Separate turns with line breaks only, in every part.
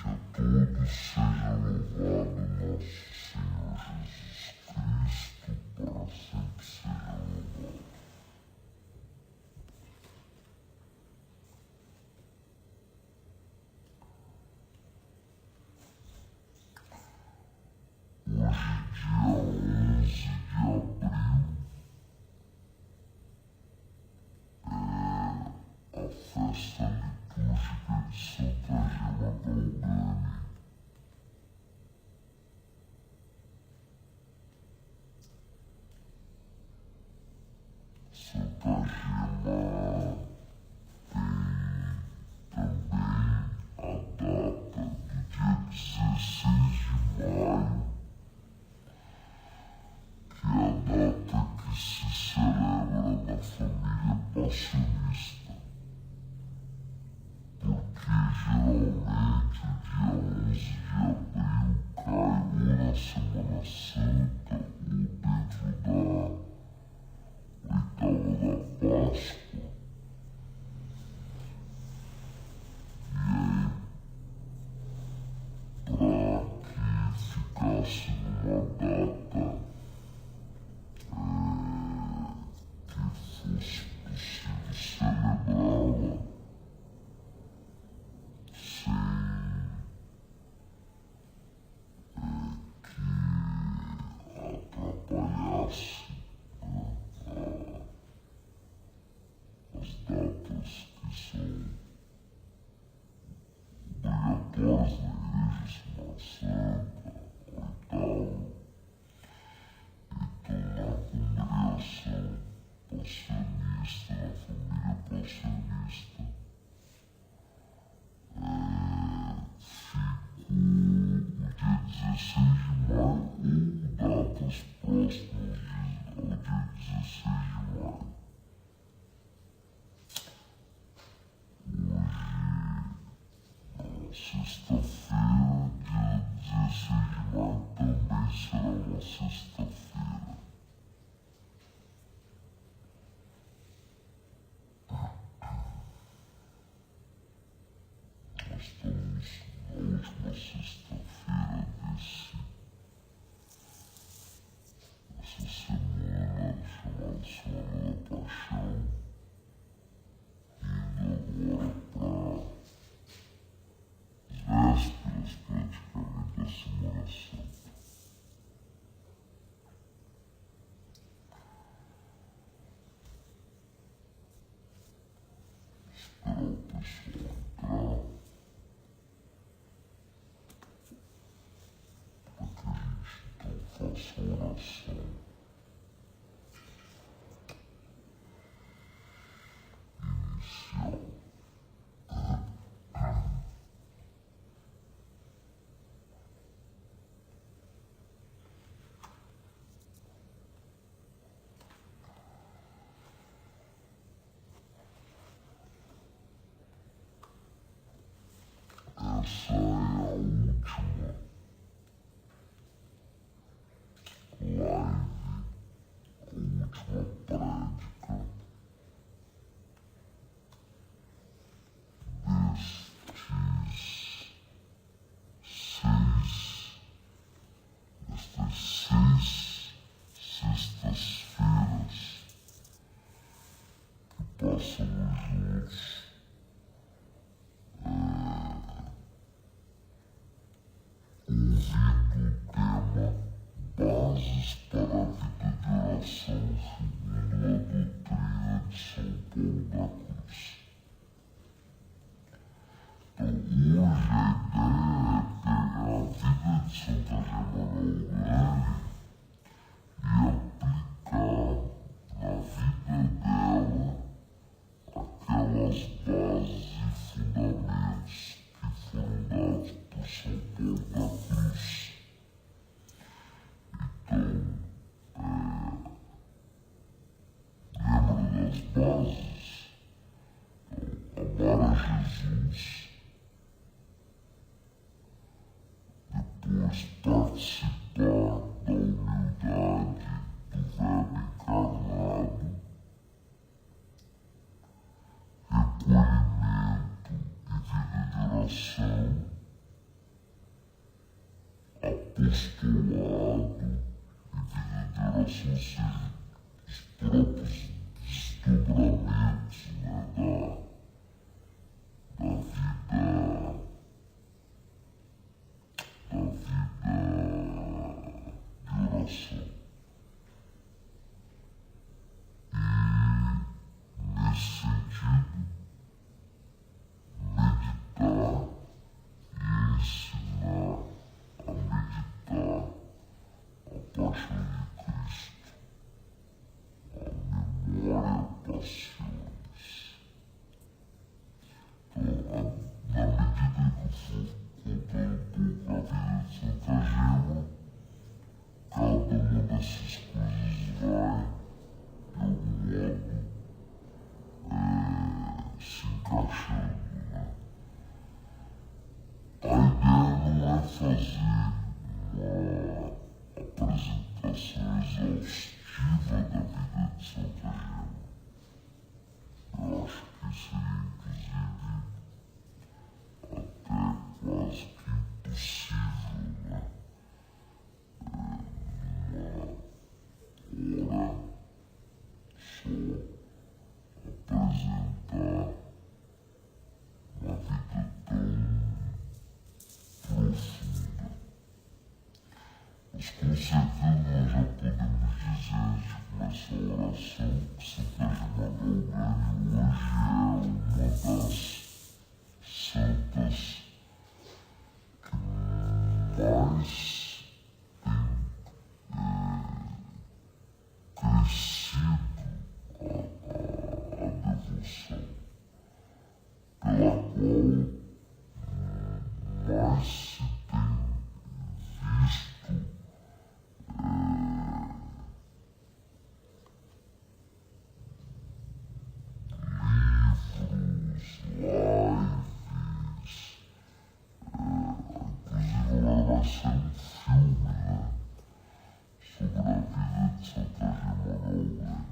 a todos, seja louvado nosso Senhor Jesus Cristo, para sempre seja louvado. Hoje, dia 11 de abril, é a festa litúrgica de Santa Gema Galgani. Santa Gema tem também a data do dia 16 de maio, que é a data que se celebra na família passionista, porque geralmente o dia 11 de abril cai ou na Semana Santa ou dentro da oitava da Páscoa. E aí, para que ficasse numa data que fosse possível celebrá-la sem que atrapalhasse as datas que são obrigatórias na Igreja, Semana Santa, oitava, então na congregação passionista, na família passionista, ficou o dia 16 de maio ou datas próximas ao dia 16 de maio. Hoje, sexta-feira, dia 16 de maio, também será uma sexta-feira. Nós estamos na última sexta-feira dessa semana chamada Semana da Paixão, indo agora para as vésperas praticamente da Semana Santa. Esperar o pessoal entrar para que a gente então faça a oração inicial. Essa é a última live, a última prédica destas seis sextas-feiras que passamos juntos ouvindo o tema Bases para a Vida de Oração segundo a doutrina de São Paulo da Cruz. Então, hoje a ideia é pegar a vida de Santa Gema Galgani e aplicar na vida dela aquelas bases e fundamentos que foram dados por São Paulo da Cruz. Então, lembra das bases? Então, amar a Jesus, depois participar da humildade do Verbo encarnado, recolhimento e vida de oração, apostolado e vida de oração sejam os próprios desdobramentos, né, da vida de oração. E, nesse sentido, meditar e ensinar a meditar a paixão de Cristo, a memória, paixões. Então, na medida que eu for contando um pouco a vida de Santa Gema, cada uma dessas coisas vai, de algum modo, se encaixando, né? A ideia não é fazer uma apresentação exaustiva da vida de Santa Gema. Eu acho que seria, inclusive, até quase que impossível, né? Numa hora só apresentar uma vida tão profunda. Mas com certeza nós já podemos dizer, antes de começar a oração, que Santa Gema Galgani hoje é uma das santas que mais tem crescido a devoção, pela qual mais se tem visto livros, lives, inclusive agora vai ser um filme, né, sobre a vida de Santa Gema Galgani.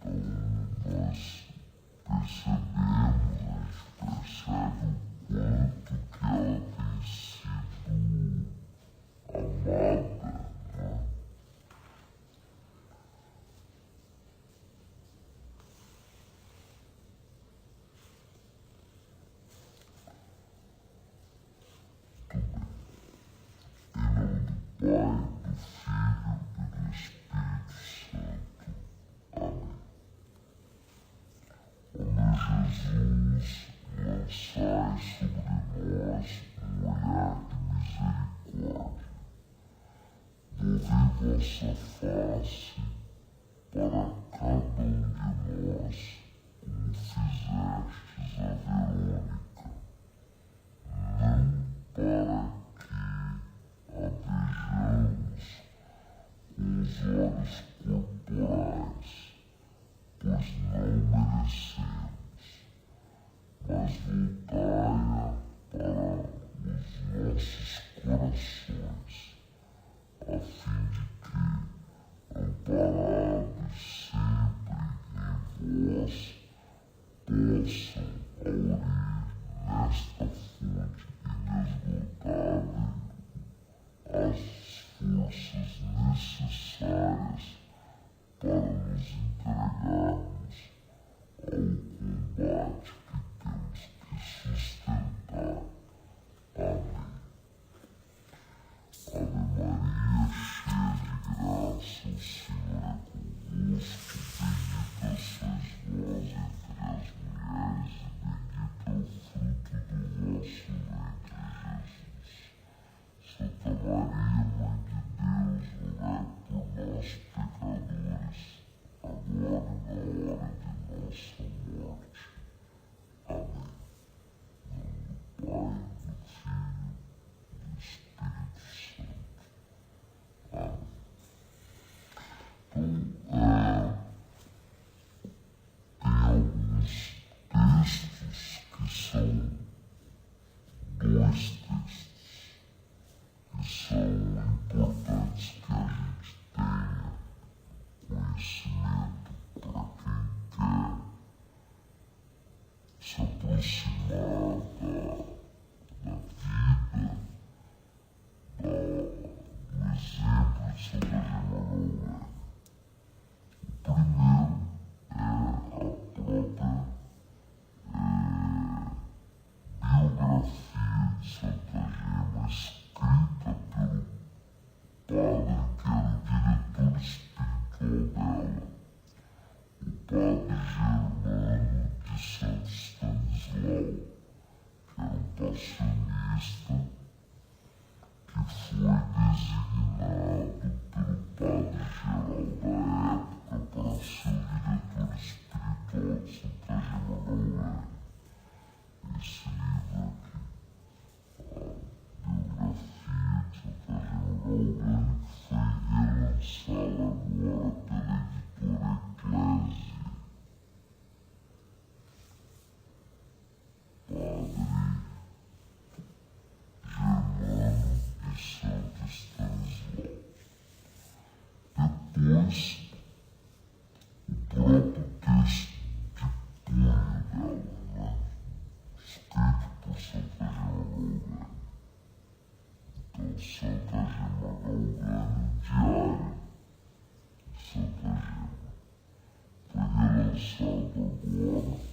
Então nós percebemos, a gente percebe o quanto que ela tem sido amada, né? Em nome do Pai, do Filho e do Espírito Santo. Amém. Ó meu Jesus, lançai sobre nós um olhar de misericórdia. Volvei vossa face para cada um de nós, como fizestes a Verônica, não para que a vejamos com os olhos corporais, pois não merecemos, mas voltai-a para os nossos corações, a fim de que, amparados sempre em vós, possam aurir nesta fonte inesgotável as forças necessárias para nos entregarmos ao combate que temos que sustentar. Amém. Ave Maria, cheia de graça, o Senhor é convosco, bendita sois vós entre as mulheres e bendito é o fruto do vosso ventre, Jesus. Santa Maria, Mãe de Deus, rogai por nós, pecadores, agora e na hora de nossa morte. Amém. Em nome do Pai, do Filho e do Espírito Santo. Amém. Então, tem alguns textos que são dois textos que são importantes que a gente tenha conhecimento para quem quer se aproximar da vida, da Batista, que foi designado pelo padre-geral da época para ser o diretor espiritual de Santa Gema Gaugueni. Esse livro aqui, a biografia de Santa Gema Gaugueni, que foi relançada agora pela editora Eclésia. Padre Germano e Santo Stanislau. Depois, o próprio texto de punho dela, né? Escrito por Santa Gema Gaugueni. Então, Santa Gema Gaugueni, Diário de Santa Gema, foi relançado agora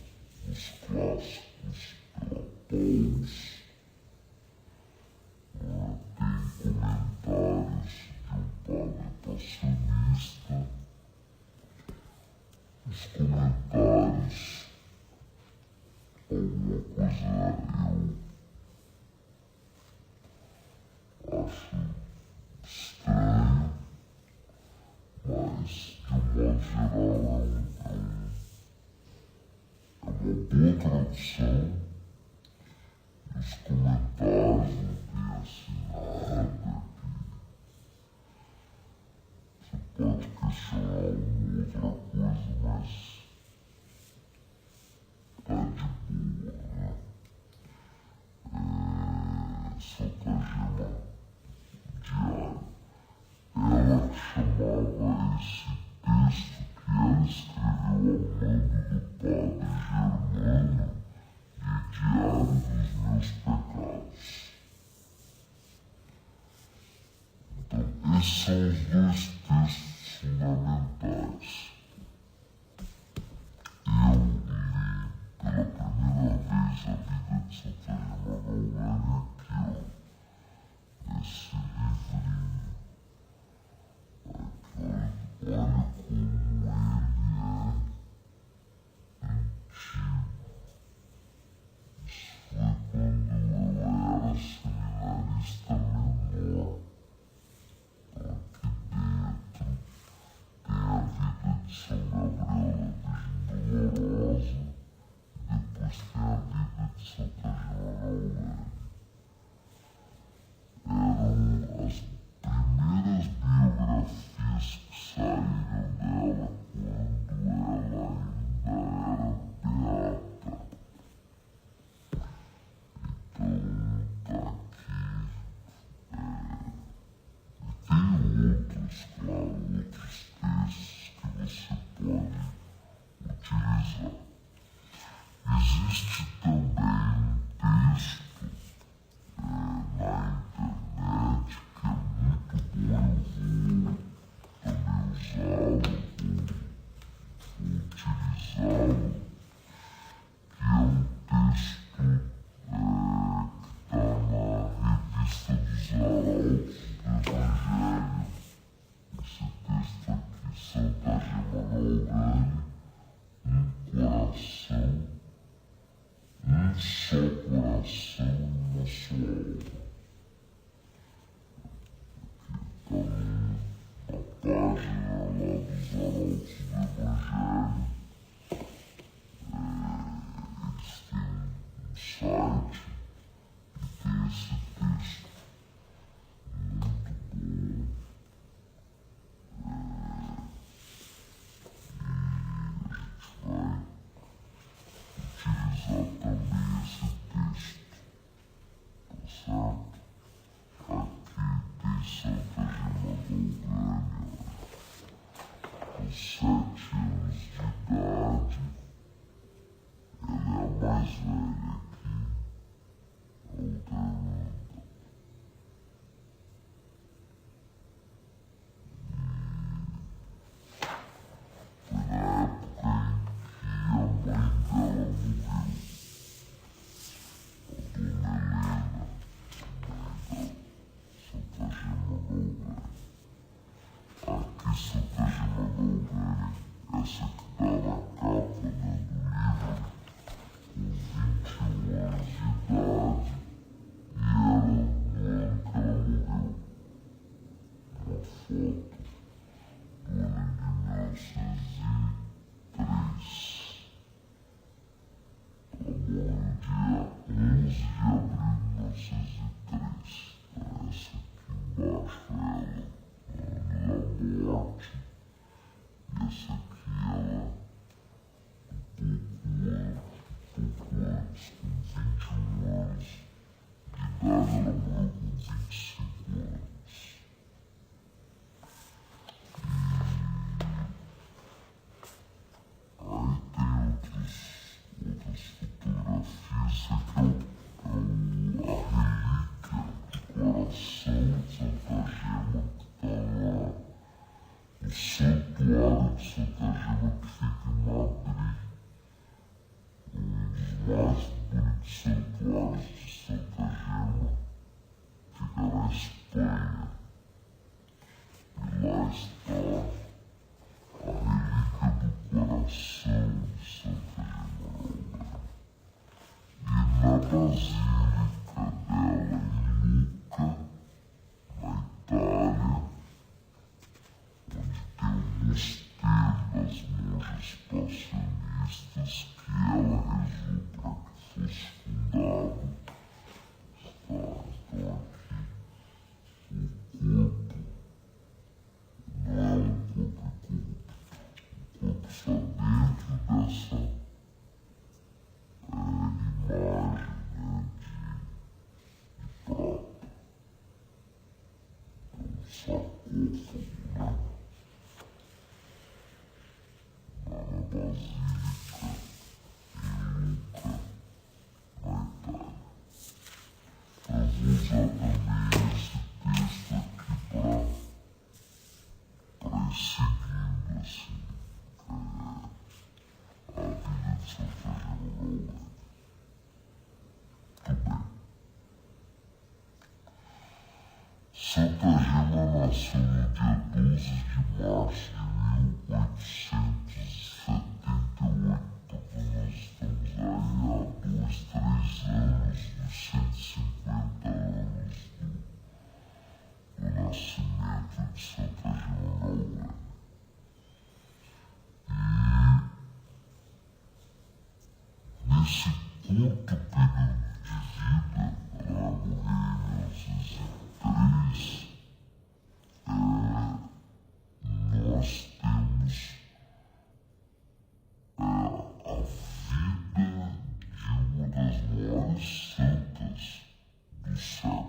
nos clássicos pela Paulus. Tem comentários de um padre passionista. Os comentários, alguma coisa eu acho estranho, mas de um modo geral é uma boa tradução. Os comentários não tem assim nada que você pode questionar uma outra coisa, mas tá de boa, né? Santa Gema Diário. Ela chamava esse texto que ela escreveu a mando do padre Germano de Diário dos Meus Pecados. Então, esses são os dois textos fundamentais. Eu li pela primeira vez a vida de Santa Gema Gaugueni aqui, ó. Esse livrinho. Olha como ele é antigo. Isso foi quando eu era seminarista menor. Aqui dentro tem a vida de São Gabriel da Virgem Dolorosa e depois tem a vida de Santa Gema Gaugueni. Eram as primeiras biografias que saíram dela quando ela ainda era beata. Então, tá aqui. E tem outros, claro, outros textos que você pode utilizar. Existe também um texto na internet que é muito bom. Eu vou também usá-lo, vou utilizá-lo, que é um texto que está na Revista dos Arautos do Evangelho. Esse texto aqui, Santa Gema Gaugueni, um coração, um só coração e uma só alma. Então, na página lá dos Arautos do Evangelho, eles têm um site e tem esse texto muito bom. E a gente vai utilizar também esse texto, tá certo? Aqui tem Santa Gema Gaugueni, com 7 anos de idade. Ela é a mais velha aqui, alternando. Foi na época em que a mãe dela morreu, a Dona Helena, mãe da Santa Gema Gaugueni. ela morreu com 25 anos. Aí tem outras fotografias. Aqui é a relíquia do coração de Santa Gema, que está lá no santuário de Santa Gema, que fica em Madrid. Um dos mais bonitos santuários de Santa Gema, fica na Espanha. E lá está a relíquia do coração de Santa Germana. E na basílica dela em Lucca, na Itália, onde tem o mosteiro das monjas passionistas que ela rezou para que fosse fundado, está então aqui o corpo. Não é um corpo corrupto. O corpo está dentro dessa imagem, né, de prata. É um sarcófago, né? Lá na Basílica em Lucca, na Itália. Eu vou usar também esse texto aqui para ir seguindo assim, a vida de Santa Germana. Muito bem. Santa Gema nasceu no dia 12 de março de 1878. Nós estamos aí há 2, 3 anos dos 150 anos do nascimento de Santa Germana. E nesse curto período de vida, ela vai morrer em 1903, nós temos a vida de uma das maiores santas do século XX.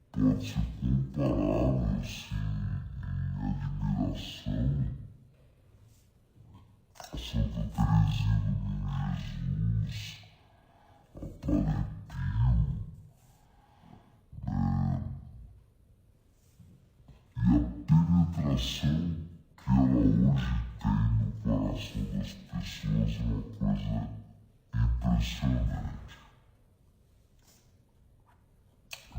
Ela pode ser comparada assim, em admiração a Santa Teresinha do Menino Jesus, a Padre Pio, e a penetração que ela hoje tem no coração das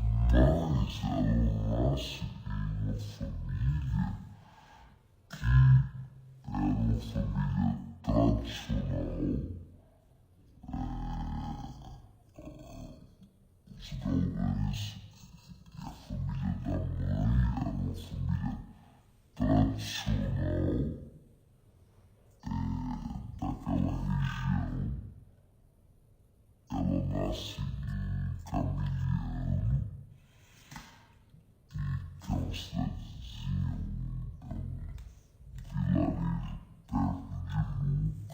pessoas é uma coisa impressionante. Mas ela nasce em uma família que era uma família tradicional. Os Galvez e a família da mãe era uma família tradicional daquela região. Ela nasce em Camigliano, que é uma cidadezinha, um vilarejo perto de Lucca, e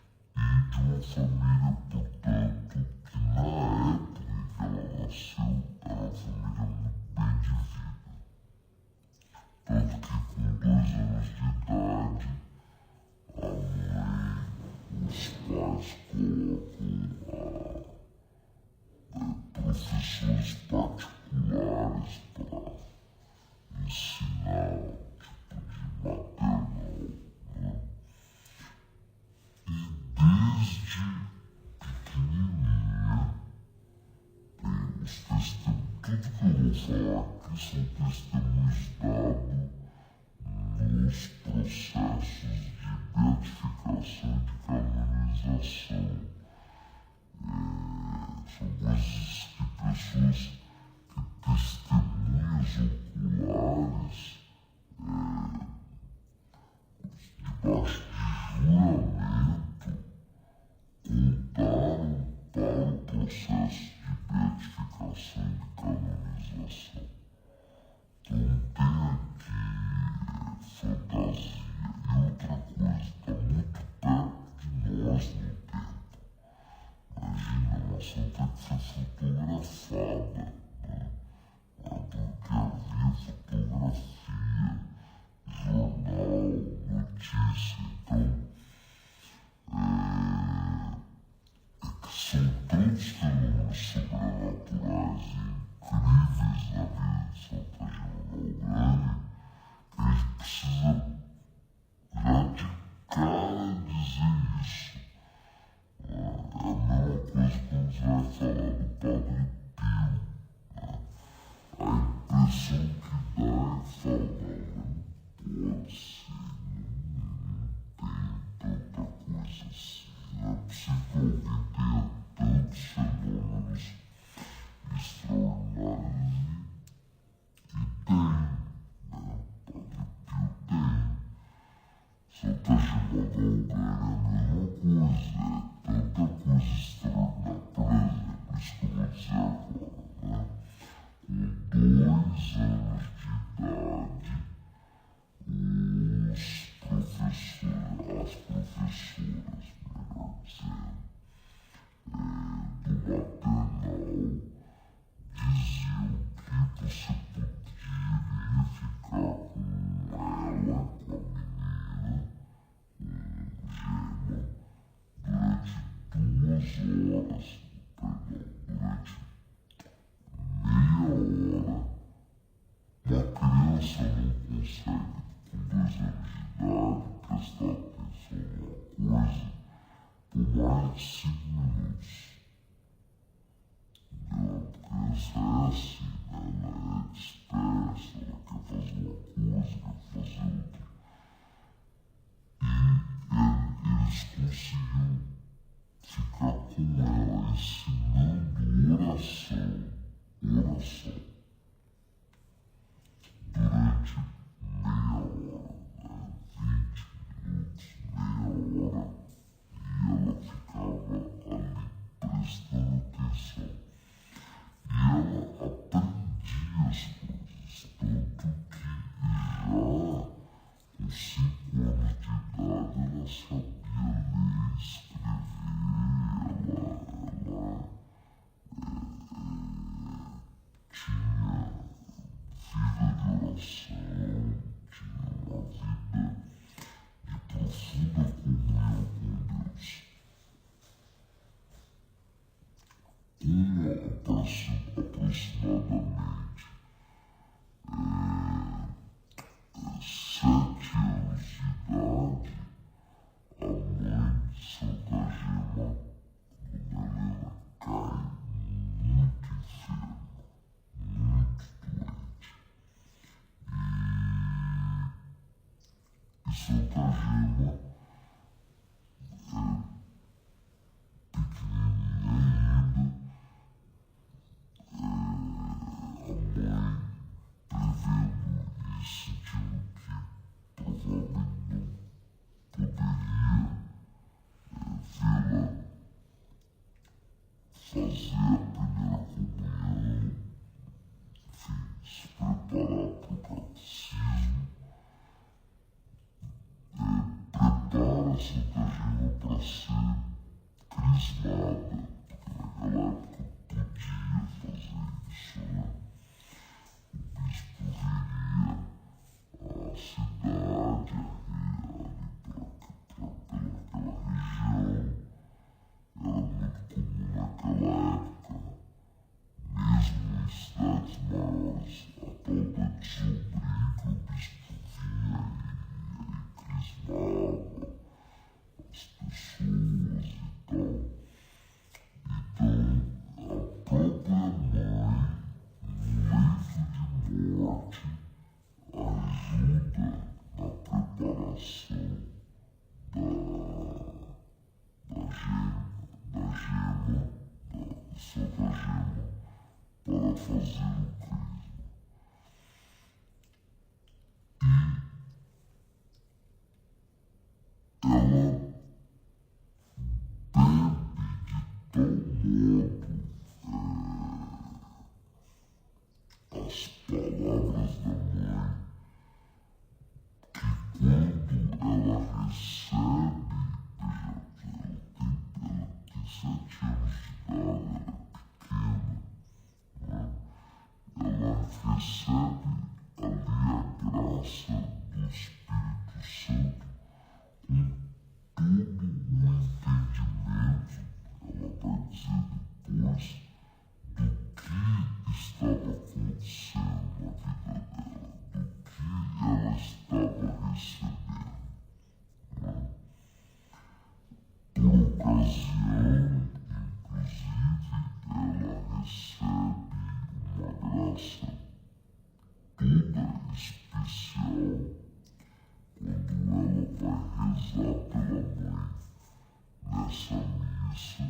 de uma família, portanto, que na época em que ela nasceu era uma família muito bem de vida. Tanto que com 2 anos de idade, a mãe, os pais colocam professores particulares para ensinar tipo de maternal, né? E desde pequenininha tem os testemunhos. Tudo que eu vou falar aqui são testemunhos dados nos processos de beatificação e de canonização. São coisas que pessoas que testemunhas oculares, debaixo de juramento, contaram para o processo de beatificação e de canonização. Então tem aqui fantasia. E outra coisa, está muito perto de é tanta coisa extraordinária. Por exemplo, isso que eu vou dizer agora, né? Com 2 anos de idade, os professores, as professoras, melhor dizendo, do maternal diziam que você poderia ficar com ela, com a menina, durante 2 horas, durante meia hora. Uma criança não consegue, com 2 anos de idade, prestar atenção numa coisa por mais de 5 minutos. Entendeu? A criança é assim, né? Ela é dispersa, ela quer fazer uma coisa, quer fazer outra. E eles conseguiam ficar com ela ensinando oração durante meia hora, né? 20 minutos, meia hora, e ela ficava ali prestando atenção. E ela aprendia as coisas, tanto que já com 5 anos de idade ela sabia ler e escrever, ela tinha vida de oração, tinha uma vida de profunda comunhão com Deus. Com aproximadamente 7 anos de idade, a mãe de Santa Gema, Dona Helena, cai muito enferma, muito doente. E Santa Gema, pequenininha ainda, a mãe prevendo e sentindo que provavelmente não poderia vê-la fazer a primeira comunhão, enfim, se preparar para o catecismo, prepara Santa Gema para ser crismada, porque naquela época podia fazer isso, né? O bispo viria à cidade, ali pelaquela região. Era muito comum naquela época, mesmo em cidades maiores, a tal da desobria, que o bispo vinha e crismava as pessoas e tal. Então, a própria mãe, no leito de morte, ajuda na preparação da Santa Gema, para fazer o crisma. E ela bebe de tal modo as palavras da mãe, que quando ela recebe, veja, ela tem 7 anos de idade, ela é pequena, né? Ela recebe ali a graça do Espírito Santo com todo o entendimento, ela vai dizer depois, do que estava acontecendo na vida dela, do que ela estava recebendo, né? Por ocasião, inclusive, ela recebe uma graça toda especial quando ela vai rezar pela mãe nessa missa,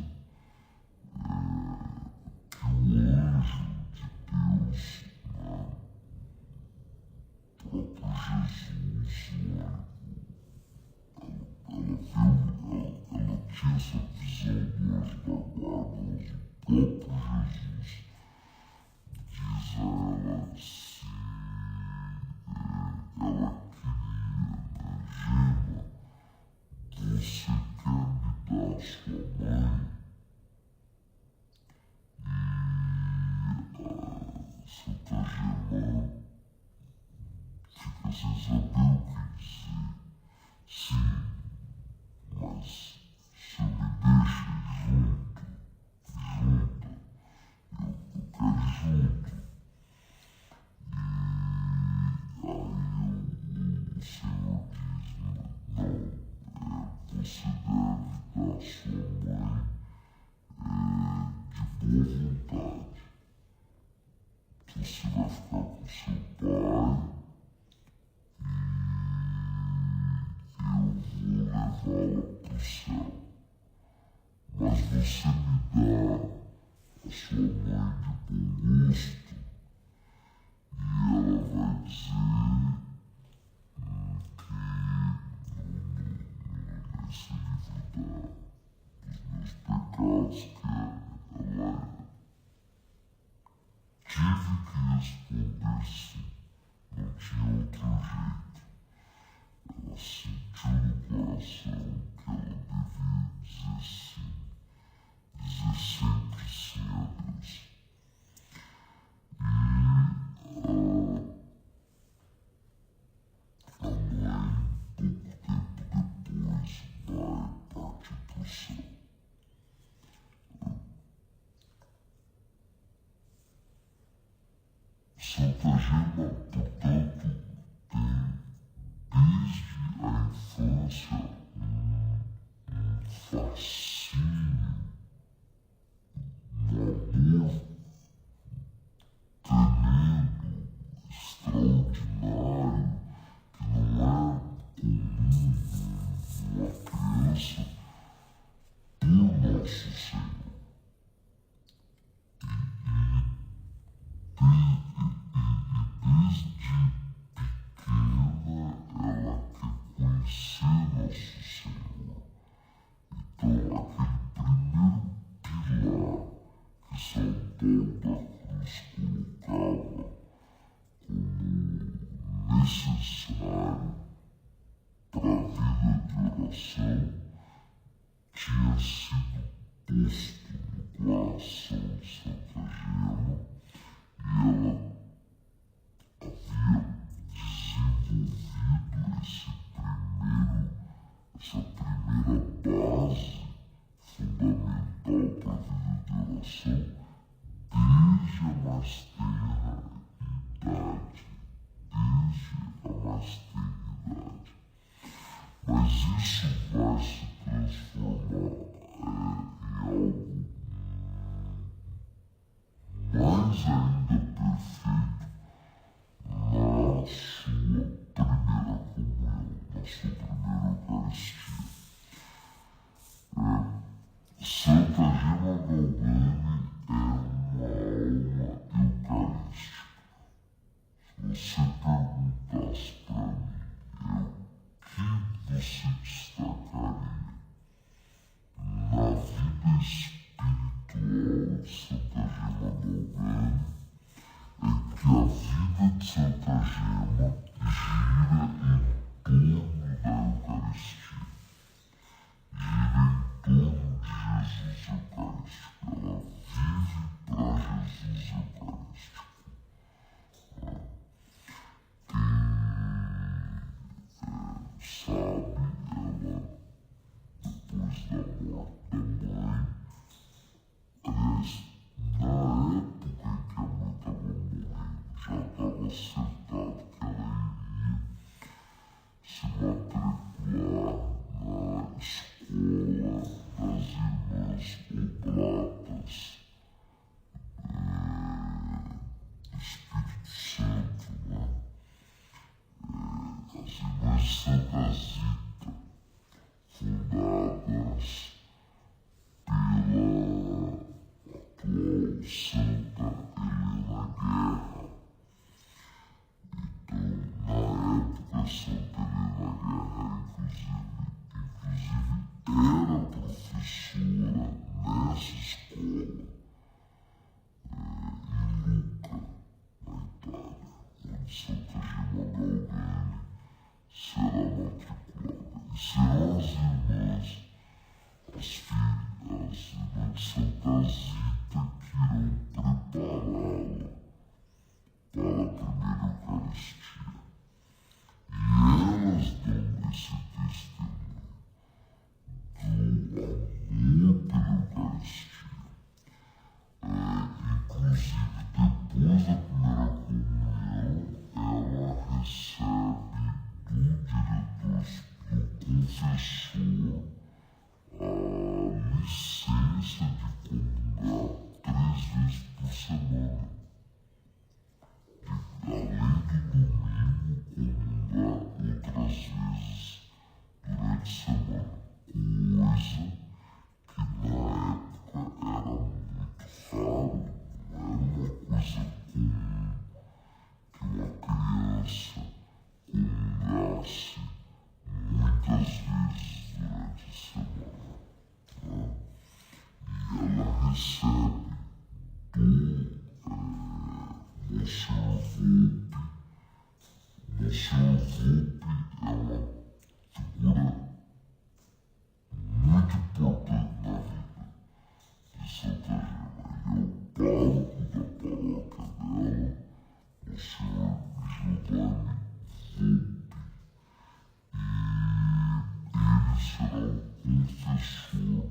tinha essa visão do anjo da guarda, mas o próprio Jesus diz a ela se ela queria, Gema, você quer me dar sua mãe? E Santa Gema fica sem saber o que dizer. Sim, mas se eu me deixa junto, eu quero ir junto. E aí o Senhor diz, não, você deve dar sua mãe de boa vontade. Você vai ficar com seu pai e eu vou levá-la para o céu. Mas você me dá a sua mãe de bom gosto e ela vai dizer que nesse livro dos meus pecados que ela tive que responder sim, não tinha outro jeito. Ela sentiu no coração que ela devia dizer sim, dizer sempre sim a Deus. E a mãe, pouco tempo depois, vai partir para o céu. Santa Gema, portanto, tem desde a infância um fascínio, um amor tremendo, extraordinário, que não é comum numa criança por Nosso Senhor. Desde pequena ela quer conhecer Nosso Senhor. Então, aquele primeiro pilar que São Paulo da Cruz colocava como necessário para a vida de oração tinha sido posto no coração de Santa Gema e ela havia desenvolvido essa primeira base fundamental para a vida de oração desde a mais tenra idade, mas isso vai se transformar em algo mais ainda perfeito na sua primeira comunhão, na sua primeira Eucaristia. Santa Gema Galgani é uma alma eucarística. Se você perguntasse para mim, o que você destacaria na vida espiritual de Santa Gema Galgani, é que a vida de Santa Gema gira em torno da Eucaristia, gira em torno de Jesus Eucarístico. Ela vive para Jesus Eucarístico. Quem sabe, ela, depois da morte da mãe, aliás, na época em que a mãe estava morrendo, já estava acertado que ela recebe do Monsieur Volpe. Monsieur Volpe é uma figura muito importante na vida de Santa Gema. E é o pároco da paróquia dela, o senhor Giovanni Volpe. Ele será o confessor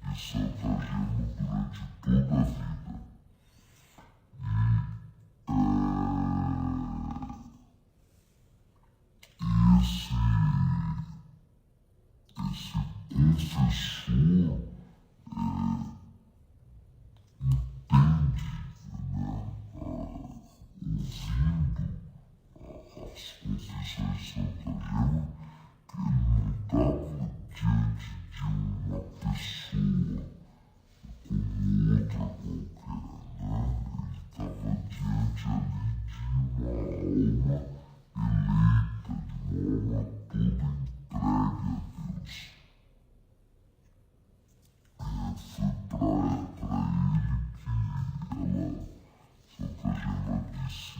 de Santa Gema durante toda a vida. E esse confessor entende, ouvindo as confissões de Santa Gema, que ele não estava diante de uma pessoa como outra qualquer, Ele estava diante ali de uma alma eleita, de uma alma toda entregue a Deus. Foi para ele que Santa Gema disse,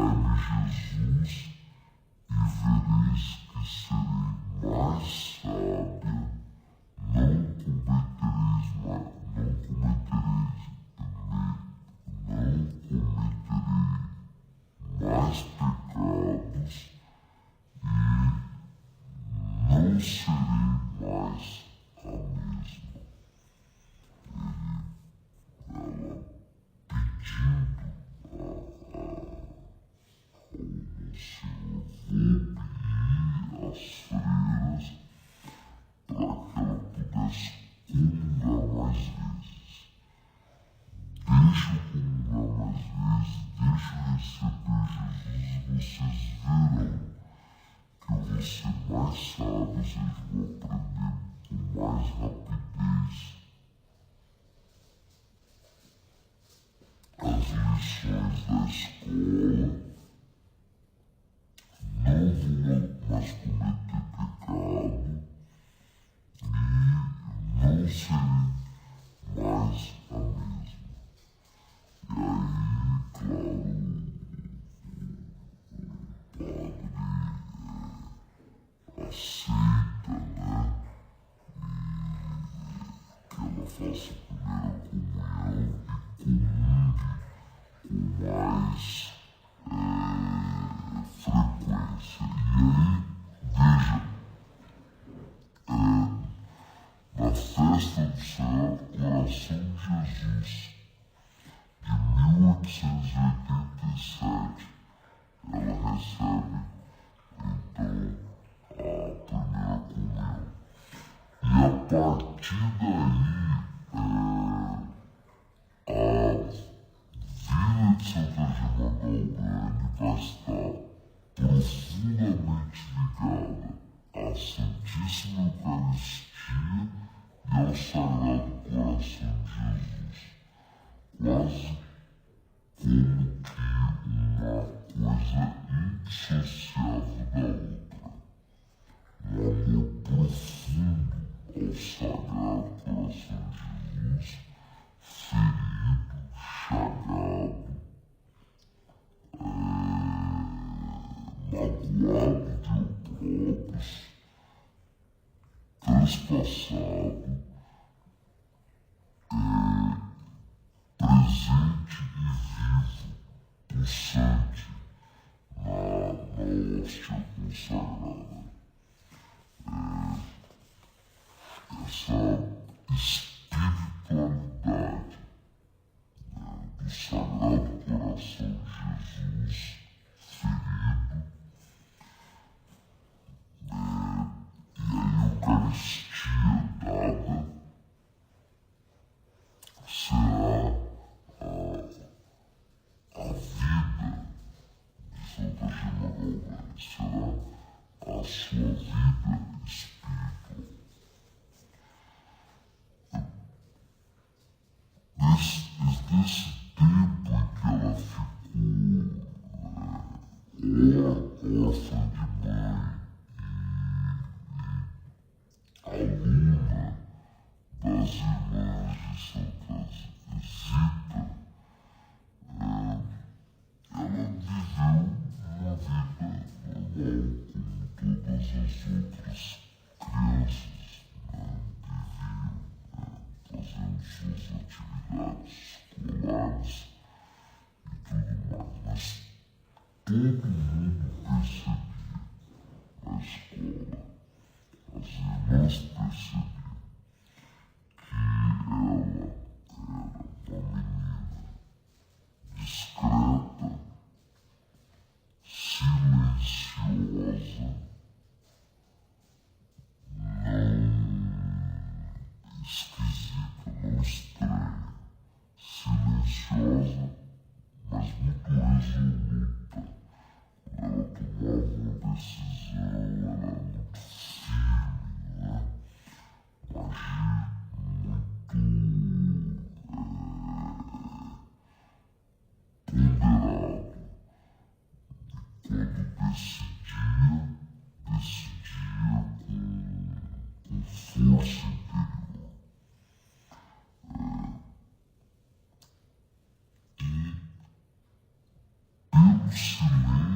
dai-me Jesus e vereis que serei mais sábia, não cometereis mais pecados e não serei mais a mesma. Ela pedindo ao senhor Volpe e às freiras para que ela pudesse comungar mais vezes. Deixe eu comungar mais vezes, deixe eu receber Jesus e vocês verão que eu vou ser mais sábio, vocês vão aprender com mais rapidez as lições da escola, não vou mais cometer pecado e não serei mais a mesma. E aí, claro, o padre aceita, que ela faça a primeira comunhão e comungue com mais frequência. E aí, veja, na festa do Sagrado Coração de Jesus, de 1887, ela recebe, então, a primeira comunhão. E a partir daí, a vida de Santa Gema Galgani vai estar profundamente ligada à Santíssima Eucaristia e ao Sagrado Coração de Jesus. Quase como que uma coisa indissociável da outra. Um amor profundo ao Sagrado Coração de Jesus, ferido, chagado, magoado de opróbrios, transpassado, presente e vivo, pulsante na hóstia consagrada. Essa espiritualidade do Sagrado Coração de Jesus ferido, e a Eucaristia dada será a vida de Santa Gema Galgani, será a sua vida espiritual. Desse tempo em que ela ficou órfã de mãe e aluna das irmãs atividades escolares e tudo mais, mas todo mundo percebia na escola, as irmãs percebiam que ela era uma menina discreta, silenciosa, não esquisita, não estranha, silenciosa, mas muito resoluta. Ela tomava uma decisão, ela era muito firme, né? Agir muito ponderado. Quando decidia com força interior. E pelo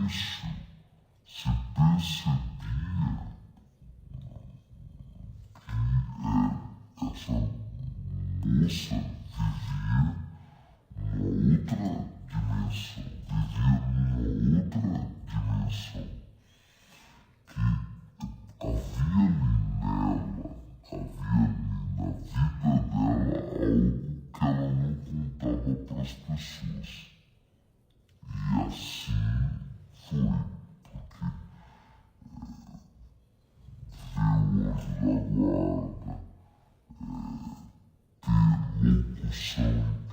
silêncio se percebia que essa moça vivia numa outra dimensão, que havia ali nela, havia ali na vida dela algo que ela não contava para as pessoas. E assim foi, porque ver o anjo da guarda, ter locução interior como essa que ela teve, né? Na igreja da sua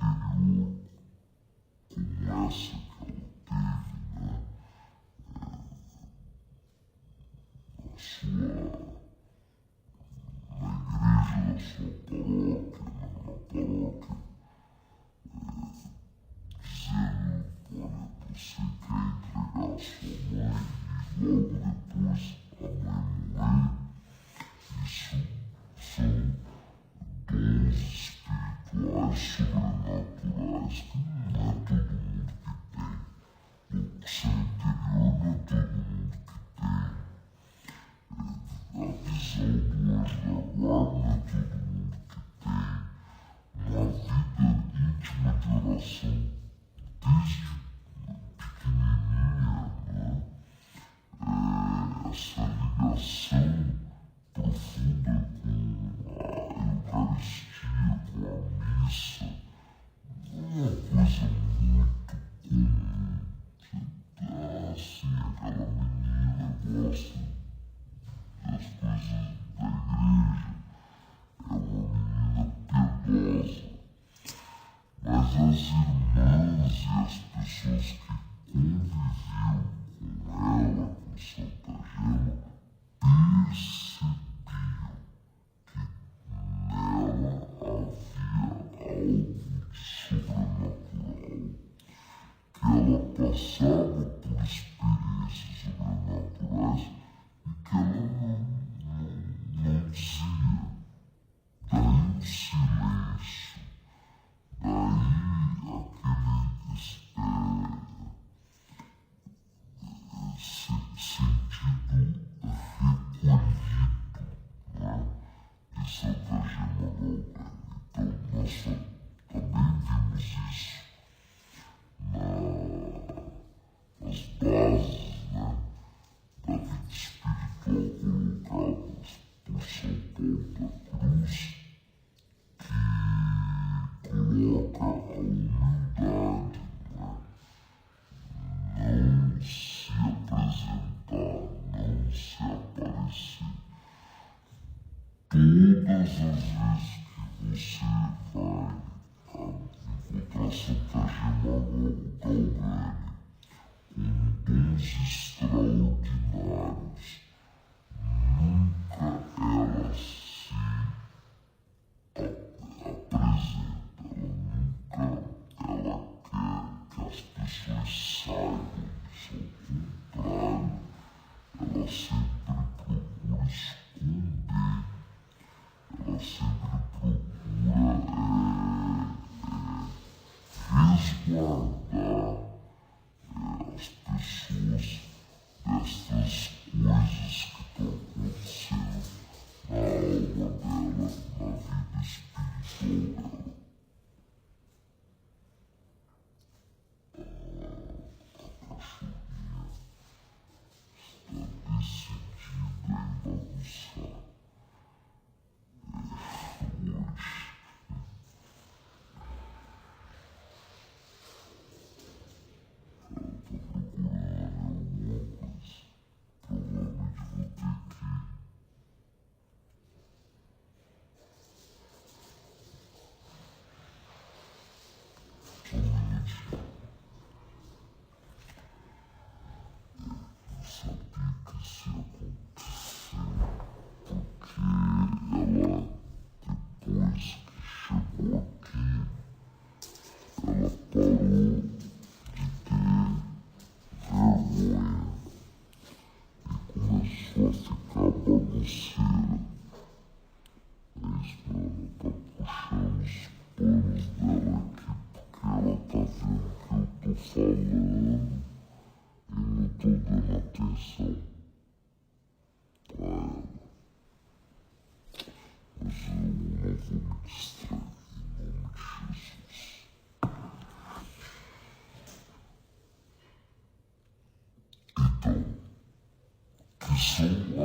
paróquia, na paróquia, dizendo, olha, você quer entregar a sua mãe e logo depois a mãe morrer, isso são dons espirituais sobrenaturais que não é todo mundo que tem. Locução interior não é todo mundo que tem. A visão do anjo da guarda não é todo mundo que tem. Uma vida íntima de oração desde pequenininha, né? Essa ligação profunda com a Eucaristia, com a missa, não é uma coisa muito comum. Assim, aquela menina gosta das coisas da igreja, é uma menina piedosa. Mas as irmãs e as pessoas que conviviam com ela, com Santa Gema, percebiam que nela havia algo de sobrenatural, que ela passava por experiências sobrenaturais e que ela não dizia. Daí o silêncio, daí aquele sentido recolhido, né, de Santa Gema Galgani. Então, nós também vimos isso nas bases, né, da vida espiritual colocadas por São Paulo da Cruz, que coloca a humildade, né? Não se apresentar, não se aparecer. Todas as vezes que você vai encontrar Santa Gema Galgani com dons extraordinários, nunca ela se apresenta, ela quer que as pessoas saibam disso. Ao contrário, ela sempre procura esconder, ela sempre procura resguardar as pessoas destas coisas que estão acontecendo na alma dela, na vida espiritual dela.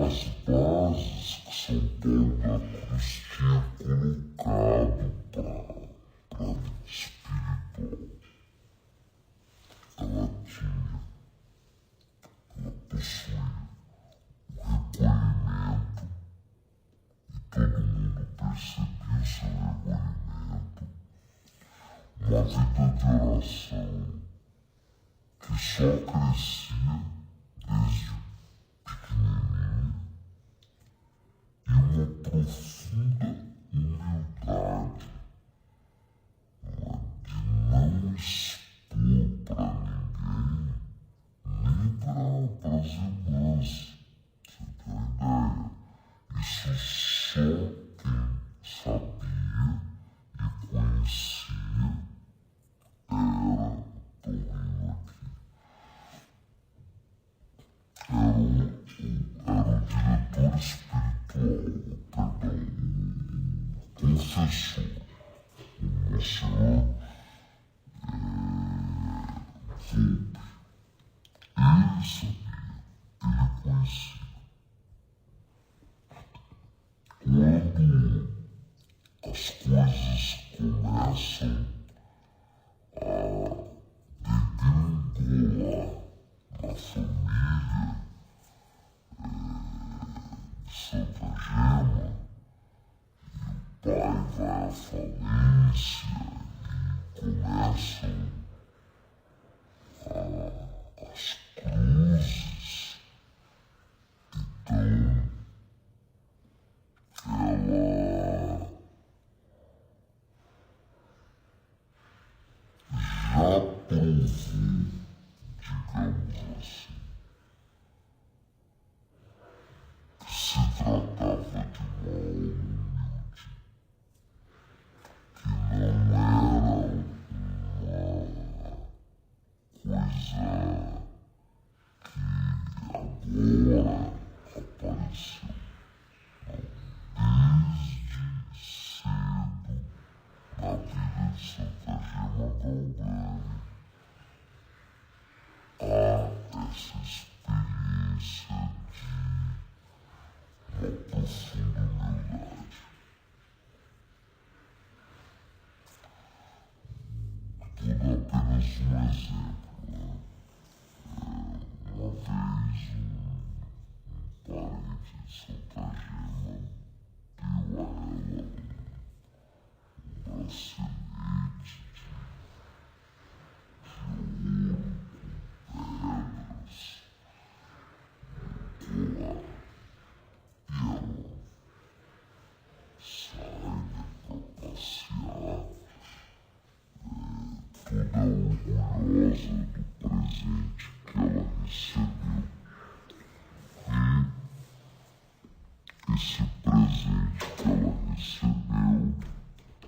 as bases que São Paulo da Cruz tinha colocado para a vida espiritual. Ela possuía o recolhimento, e todo mundo percebia o seu recolhimento, uma vida de oração que só crescia desde pequenininha, e uma profunda humildade, de não expor para ninguém, nem para as irmãs. Você tem uma ideia? Isso só quem sabia e conhecia era, estou rindo aqui, era o diretor espiritual, perdão, o confessor, o Monsenhor Volpe. Ele sabia, ele conhecia. Quando as coisas começam a degringolar na família de Santa Gema, o pai vai à falência e começam as cruzes, então ela já provou, digamos assim, que se tratava de uma humilde, que não era uma coisa que agora apareceu. Desde cedo, na vida de Santa Gema Galgani, há essa experiência de uma profunda humildade. Vou dar apenas um exemplo. Uma vez um parente de Santa Gema deu a ela um bracelete de ouro, pedras, colar, e ela sai para passear, toda orgulhosa do presente que ela recebeu. E esse presente que ela recebeu,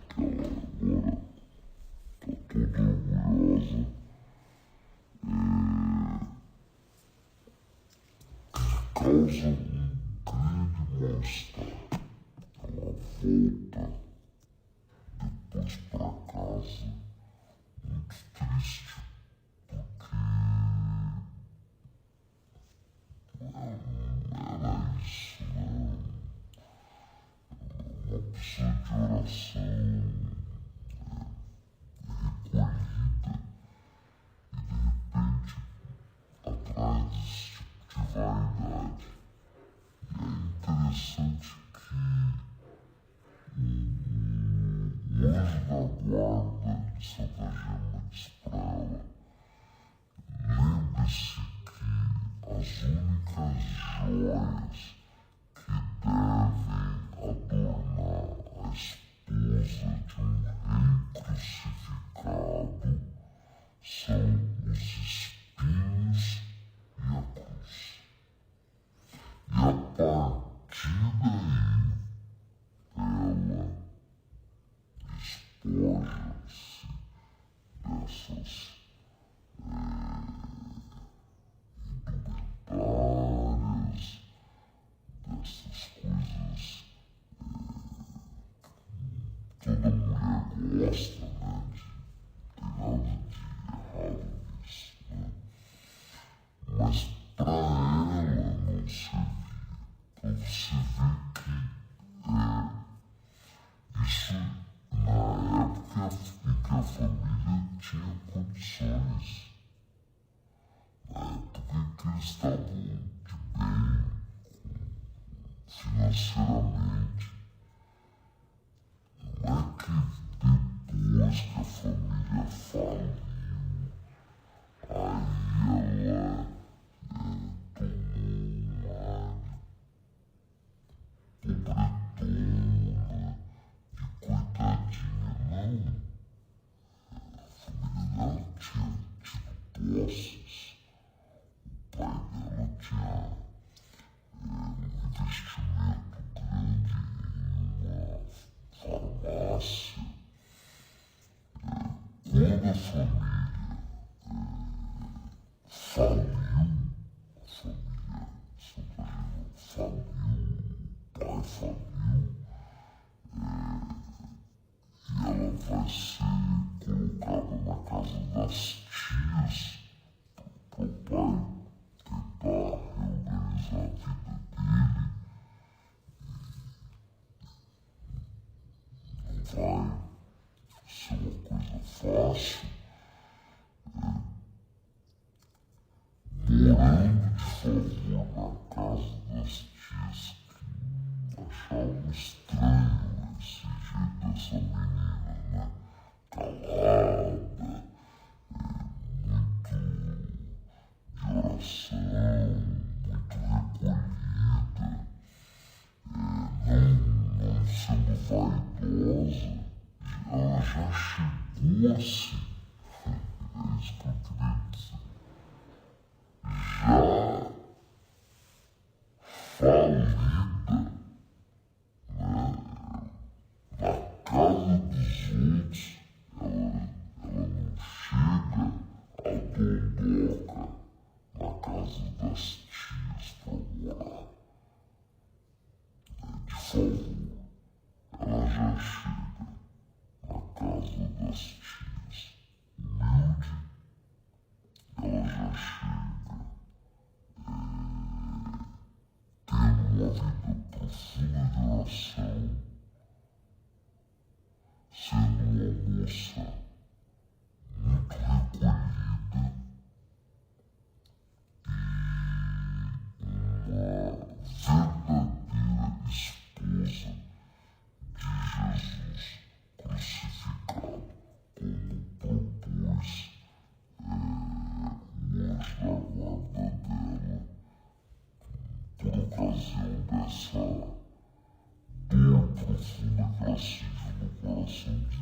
que ela agora está toda orgulhosa, causa um grande mal-estar. Ela volta depois para casa muito triste, porque não era isso, né? Uma pessoa de oração recolhida e de repente atrai desse tipo de vaidade. E é interessante que o anjo da guarda de Santa Gema diz para ela: lembre-se que as únicas joias que devem adornar a esposa de um rei crucificado são os espinhos e a cruz. E a partir daí, ela despoja-se dessas indumentárias, dessas coisas que toda mulher gosta, né? Não tem nada de errado nisso, né? Mas para ela não servia. Isso na época em que a família tinha condições, na época em que eles estavam de bem financeiramente. Não é que depois que a família faliu, aí ela tomou uma pobretona de coitadinha. Não, a família dela tinha tido posses, o pai dela tinha um investimento grande em uma farmácia. Quando a família faliu, faliu, o pai faliu, e ela vai ser colocada na casa das tias, para o pai tentar reorganizar a vida dele. Não vai ser uma coisa fácil. Morando de favor na casa das tias, que achavam estranho esse jeito dessa menina, né? Calada, muito de oração, muito recolhida, não sendo vaidosa. Ela já chegou assim. É isso que eu queria dizer. Já falida, né? Na casa dos outros, ela não chega a dondoca na casa das tias para morar, né? De favor. Ela já chega na casa das tias humilde, ela já chega tendo uma vida profunda de oração, sendo uma moça muito recolhida e uma verdadeira esposa de Jesus crucificado, como propôs o anjo da guarda dela, por ocasião dessa dor profunda que ela sentiu no coração de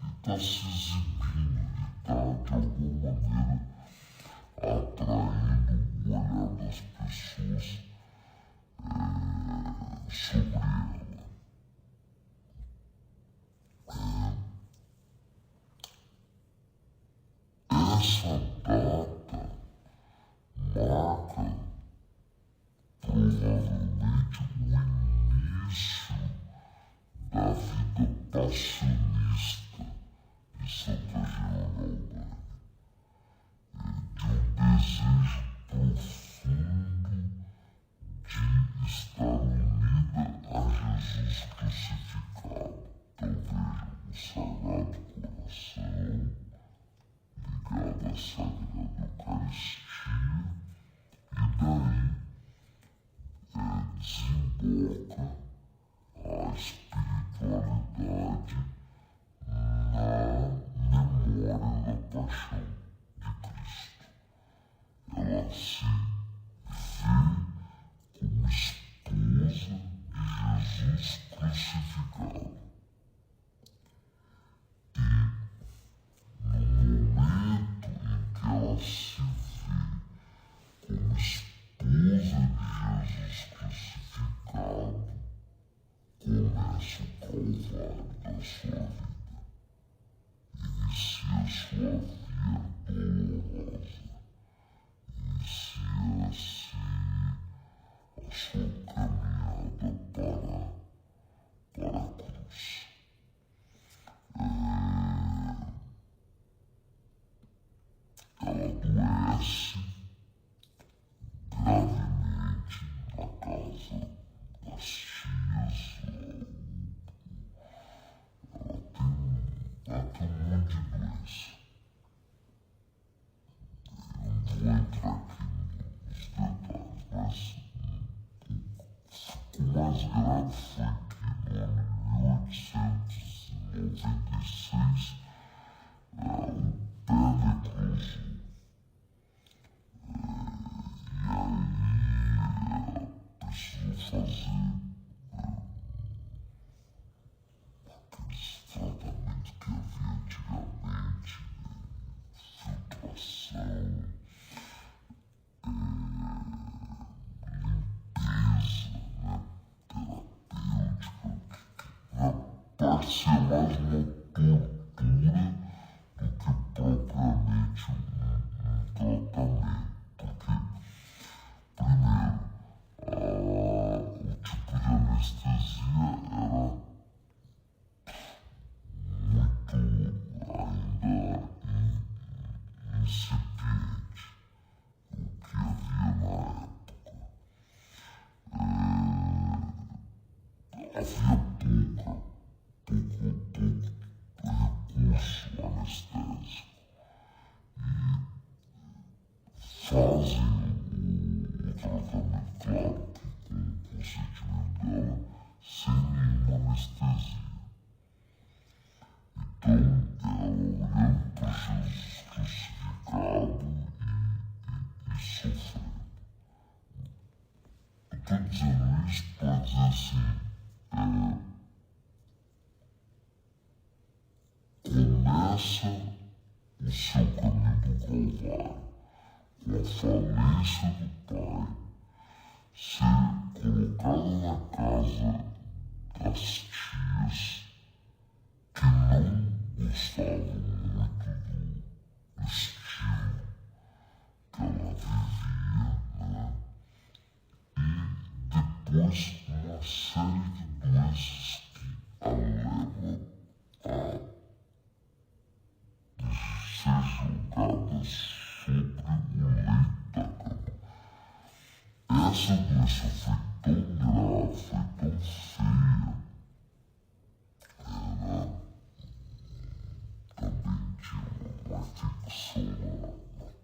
estar se exibindo, de estar de alguma maneira atraindo o olhar das pessoas sobre ela. Essa data marca provavelmente o início da vida passionista de Santa Geralda, de um desejo profundo de estar unida a Jesus crucificado. Então vejam, o Sagrado Coração ligado à Sagrada Eucaristia, e daí desemboca a espiritualidade na memória da paixão de Cristo. Ela se vê como esposa de Jesus crucificado. E no momento em que ela se vê como esposa de Jesus crucificado, começa o calvário da sua vida. Inicia sua via dolorosa. Inicia-se a sua caminhada para a cruz. Ela adoece gravemente na casa das tias, de doença. Eu não vou entrar aqui nos detalhes, mas o mais grave foi que no ano de 1896 o Pelé cruzou. E aí precisou fazer aqueles tratamentos que havia antigamente, filtração, limpeza, né, terapêutica, parecia mais uma tortura do que propriamente um tratamento. Porque, primeiro, o tipo de anestesia era muito ainda incipiente, o que havia na época. Havia pouco recurso anestésico e fazem o tratamento, claro, que com o consentimento dela, sem nenhuma anestesia. Então, ela olhando para Jesus crucificado e sofrendo. Eu estou dizendo isso para dizer assim, começa o seu caminho do Calvário com a falência do pai, ser colocado na casa das tias que não gostavam muito do estilo que ela vivia, né? E depois uma série de doenças que a leva a ser julgada sobre o leito da cama. Essa doença foi tão grave, foi tão feia, ela também tinha uma infecção na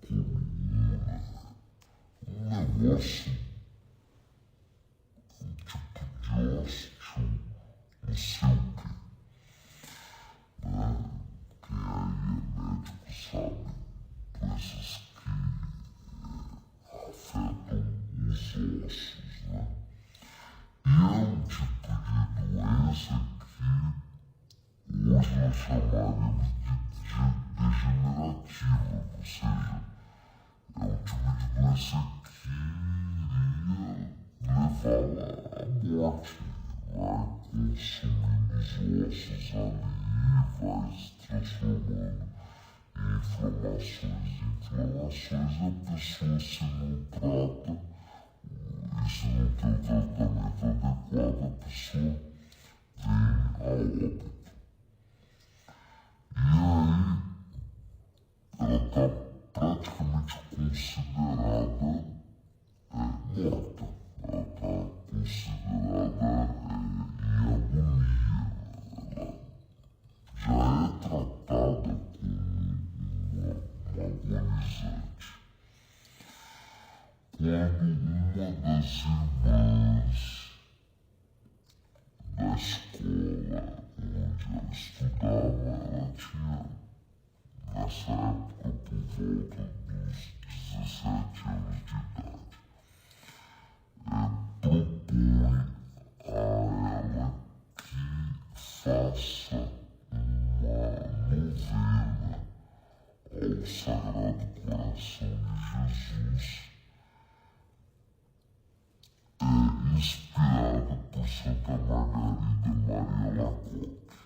coluna, um negócio, um tipo de ósteo, não sei o que, né? Que aí médico sabe, doenças que afetam os ossos, né? E é um tipo de doença que hoje nós chamaríamos de degenerativa, ou seja, é um tipo de doença que iria levá-la à morte, vai consumindo os ossos ali, vai se transformando em inflamações, e a pessoa, se não trata, e se não tem o tratamento adequado, a pessoa vem a óbito. E aí, ela está praticamente considerada morta. Ela está considerada em agonia. Ela já é tratada como uma agonizante. Quando uma das irmãs da escola onde ela estudava, ela tinha, nessa época, por volta dos 17 anos de idade, propõe a ela que faça uma novena ao Sagrado Coração de Jesus, inspirada por Santa Margarida Maria Lacoque.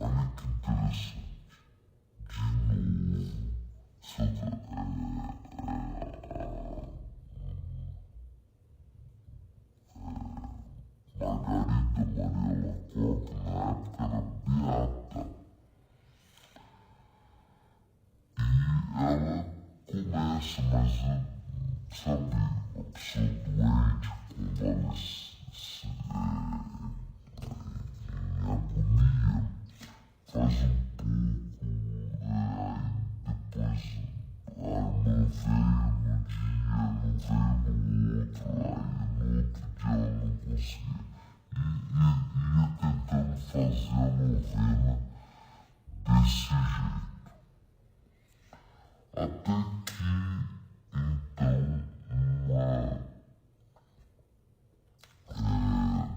Olha que interessante. De novo, Margarida Maria Lacoque, na época, era beata. E ela começa, mas sabe, a pessoa doente, convalesce, em agonia, faz um pouco fazer a novena desse jeito. Até que, então, uma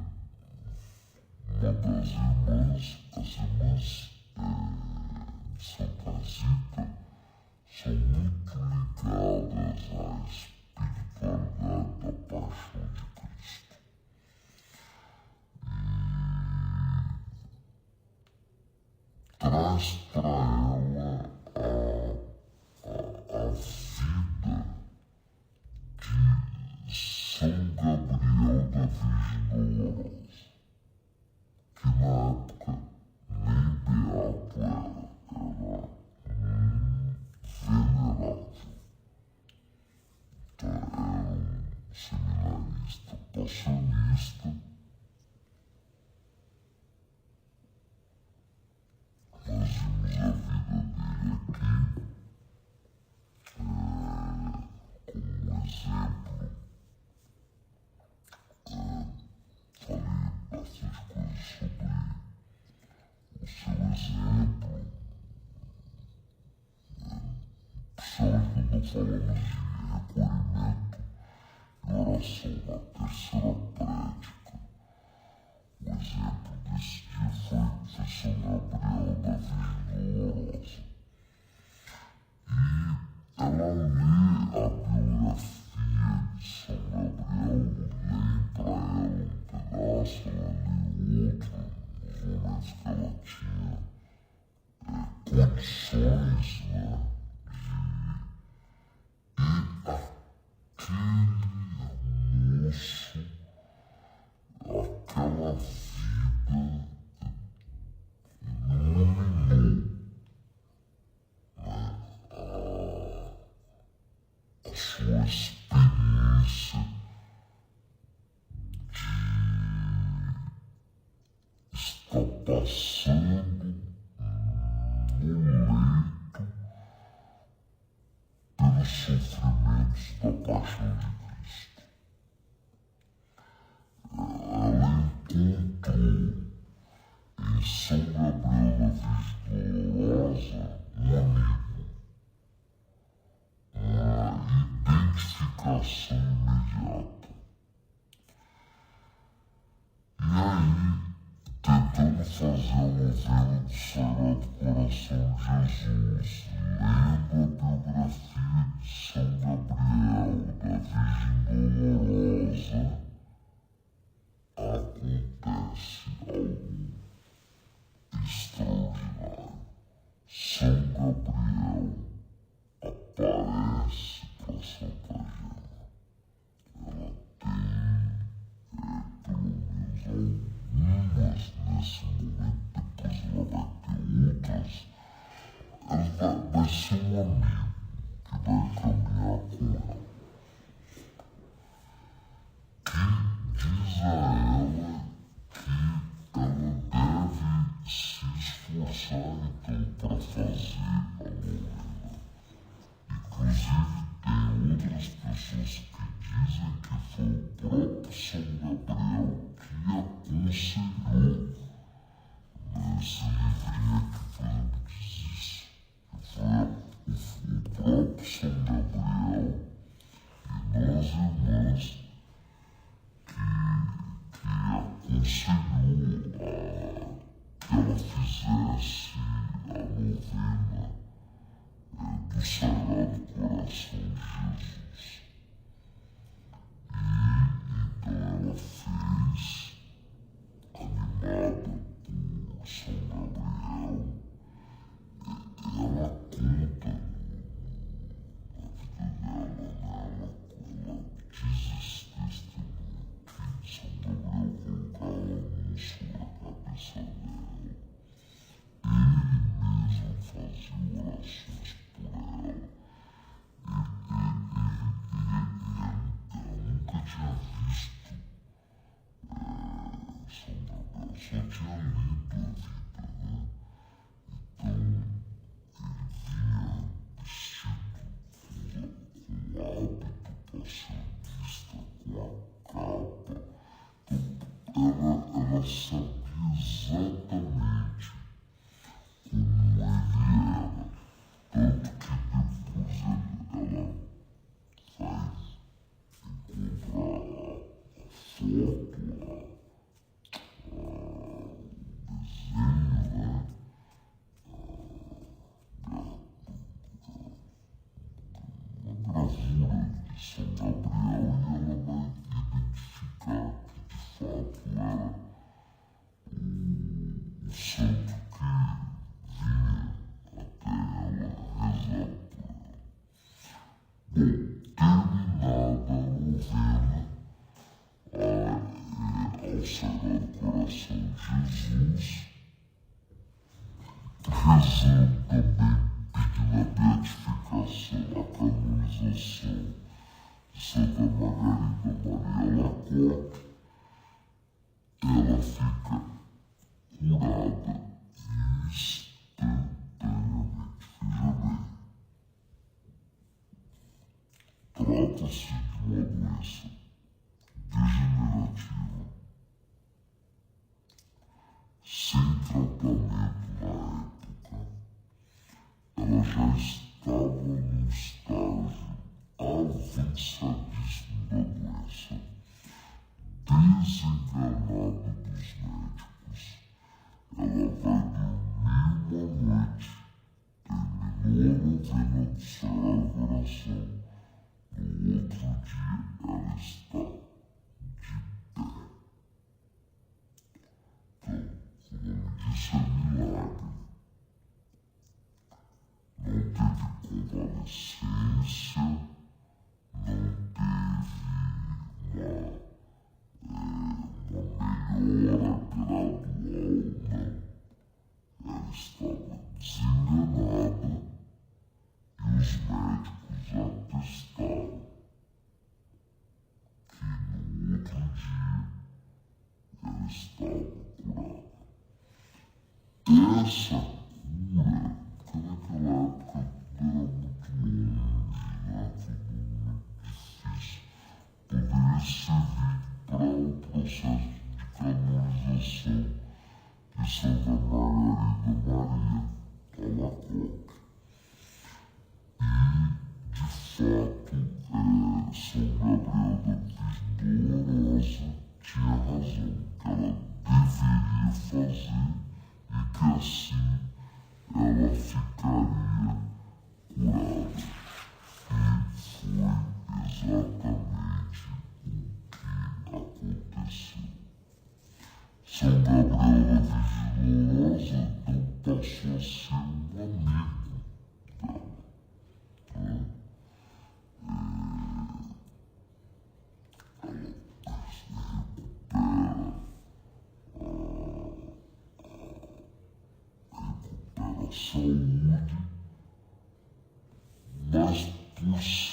das irmãs, as irmãs de Santa Zita, são muito ligadas à espiritualidade da Paixão de Cristo. E traz para ela a vida de São Gabriel da Virgem Dolorosa, que na época nem beato era venerável. Então era um seminarista passionista, nós vimos a vida dele aqui como exemplo. Falei bastante coisa sobre o seu exemplo, principalmente quando falamos de recolhimento e oração na terceira prédica. O exemplo desse dia foi São Gabriel da Virgem Dolorosa. E ela lê a biografia de São Gabriel, lê para ela um pedaço, ela lê outro, nos momentos que ela tinha condições, né? E aquele moço, aquela vida iluminou a sua experiência de estar passando no leito pelos sofrimentos da Paixão de Cristo. Ela encontrou em São Gabriel da Virgem Dolorosa um amigo, uma identificação imediata. E aí, tentando fazer a novena do Sagrado Coração de Jesus, lendo a biografia de São Gabriel da Virgem Dolorosa, acontece algo extraordinário. São Gabriel aparece para Santa Gema. Ela tem pelo menos algumas nesse momento, depois ela vai ter outras. Ela vai ser um amigo que vai caminhar com ela, que diz a ela que ela deve se esforçar então para fazer a novena. Inclusive tem outras pessoas que dizem que foi o próprio São Gabriel que aconselhou. Nesse livrinho aqui, por exemplo, diz isso. Foi o próprio São Gabriel e nós irmãs que aconselhou que ela fizesse a novena do Sagrado Coração de Jesus. E então ela fez, animada por São Gabriel, ela conta na vida dela, ela diz esse testemunho que São Gabriel colocava a mão sobre a cabeça dela. Ele mesmo fazia orações por ela. Eu nunca tinha visto São Gabriel, só tinha lido a vida, né? Então, ele vinha vestido com o hábito passionista, com a capa. Então, ela sabia exatamente o santo que vinha até ela rezar por ela. Bom, terminada a novena ao Sagrado Coração de Jesus, rezando também, pedindo a beatificação, a canonização de Santa Margarida Maria Alacoque, ela fica curada instantaneamente. Veja bem, trata-se de uma doença degenerativa, sem tratamento na época. Ela já estava num estágio avançadíssimo da doença, desenganada dos médicos. Ela vai dormir uma noite, terminou a novena do Sagrado Coração, no outro dia ela está de pé. Então, o nome disso é milagre. Não teve convalescência, não teve uma melhora gradual, não. Ela estava desenganada e os médicos atestaram que no outro dia ela estava curada. Essa cura, porque naquela época tudo era muito longe, né? Tudo muito difícil, poderia servir para o processo de canonização de Santa Margarida Maria Alacoque. E, de fato, São Gabriel da Virgem Dolorosa tinha razão, que ela deveria fazer e que assim ela ficaria curada. E foi exatamente o que aconteceu. São Gabriel da Virgem Dolorosa então passou a ser um amigo dela. Né? Ela recupera a saúde, mas por ser uma menina estranha, diferentona e tal, vai se configurando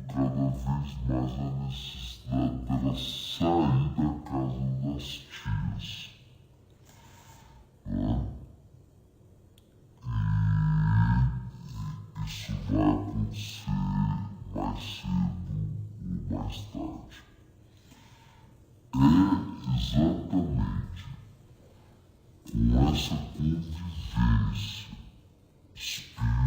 cada vez mais a necessidade dela sair da casa das tias. Né? E isso vai acontecer mais cedo ou mais tarde. É exatamente com essa convivência espiritual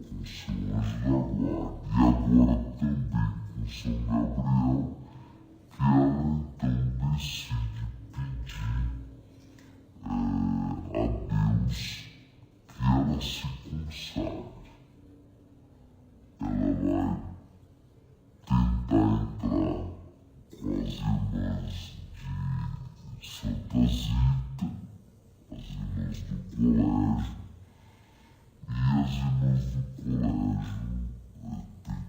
com seu anjo da guarda e agora também com São Gabriel, que ela então decide pedir a Deus que ela se consagre. Ela vai tentar entrar com as irmãs de Santa Zita, as irmãs do colégio, e as irmãs do colégio tem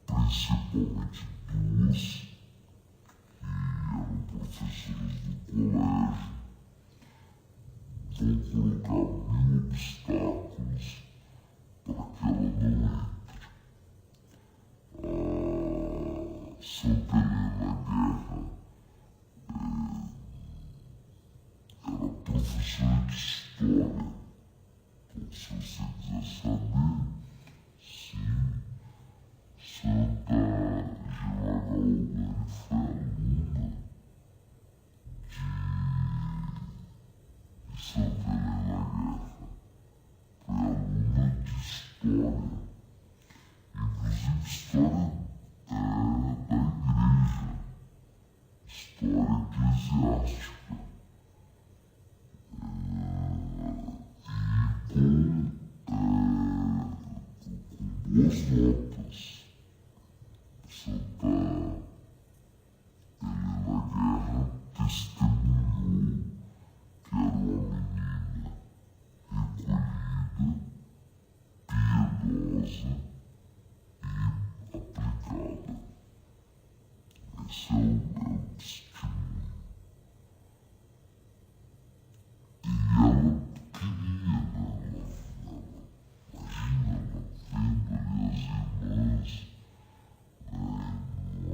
principalmente duas que eram professoras do colégio, vão colocar 1000 obstáculos para que ela não entre. A Santa Helena Guerra era professora de história, então se você quiser saber, sim, Santa Gilvaga Albani foi aluna de Santa Helena Guerra, foi aluna de história, inclusive história da igreja, história eclesiástica. boas notas. Portanto, ele na guerra testemunhou que era uma menina recolhida, piedosa e aplicada. Esse é o testemunho. E ela queria, imagina, vendo-lhe as irmãs numa vida de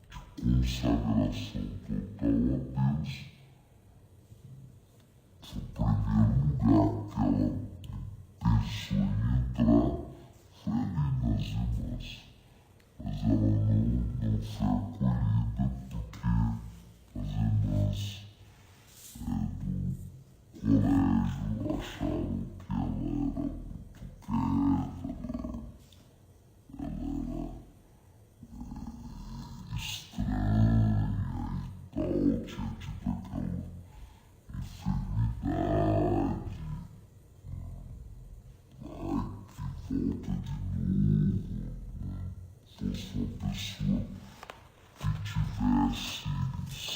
consagração total a Deus. Foi o primeiro lugar que ela pensou em entrar, foi ali nas irmãs. Mas ela não foi acolhida porque as irmãs do colégio achavam que ela era muito quieta, ela era estranha e tal, tinha tido aquela enfermidade. Ai, que volta de novo, né? Fosse uma pessoa que tivesse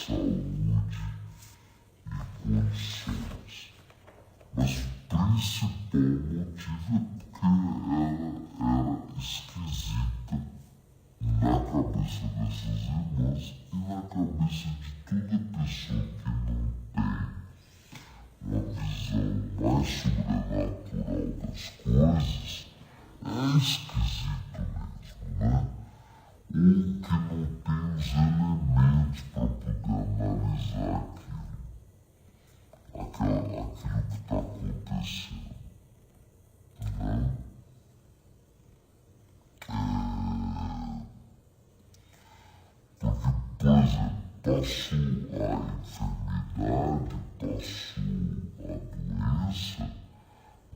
saúde e condições. Mas o principal motivo é porque ela era esquisita na cabeça dessas irmãs e na cabeça de toda pessoa que não tem uma visão mais sobrenatural das coisas. É esquisito mesmo, né? Ou que não tem os elementos para poder analisar aquilo que está acontecendo, né? Porque, por exemplo, passou a enfermidade, passou a doença,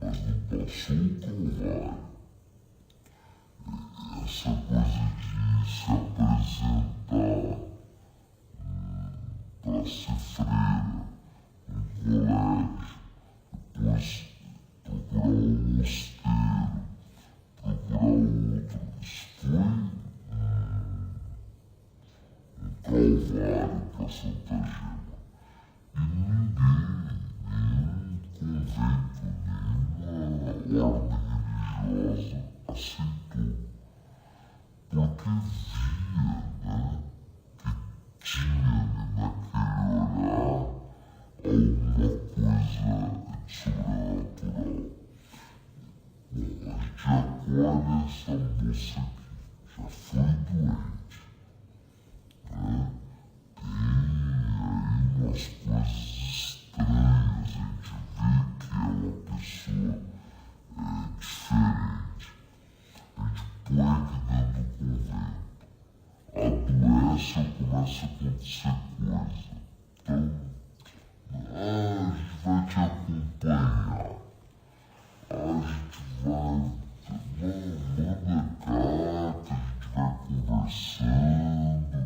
mas não passou o calvário. Essa coisa de se apresentar para ser freira no colégio, depois procurar um mosteiro, procurar outro, isso foi um calvário para Santa Gema. E ninguém, nenhum convento, nenhuma ordem religiosa aceitou. Porque via, né, que tinha naquele olhar alguma coisa de sobrenatural. Bom, a gente acolhe essa moça aqui, já foi doente, né? Tem aí umas coisas estranhas, a gente vê que é uma pessoa diferente. A gente põe aqui dentro do convento, adoece ou começa a acontecer coisa. Então, a gente vai te acompanhar, a gente vai, manda carta, a gente vai conversando,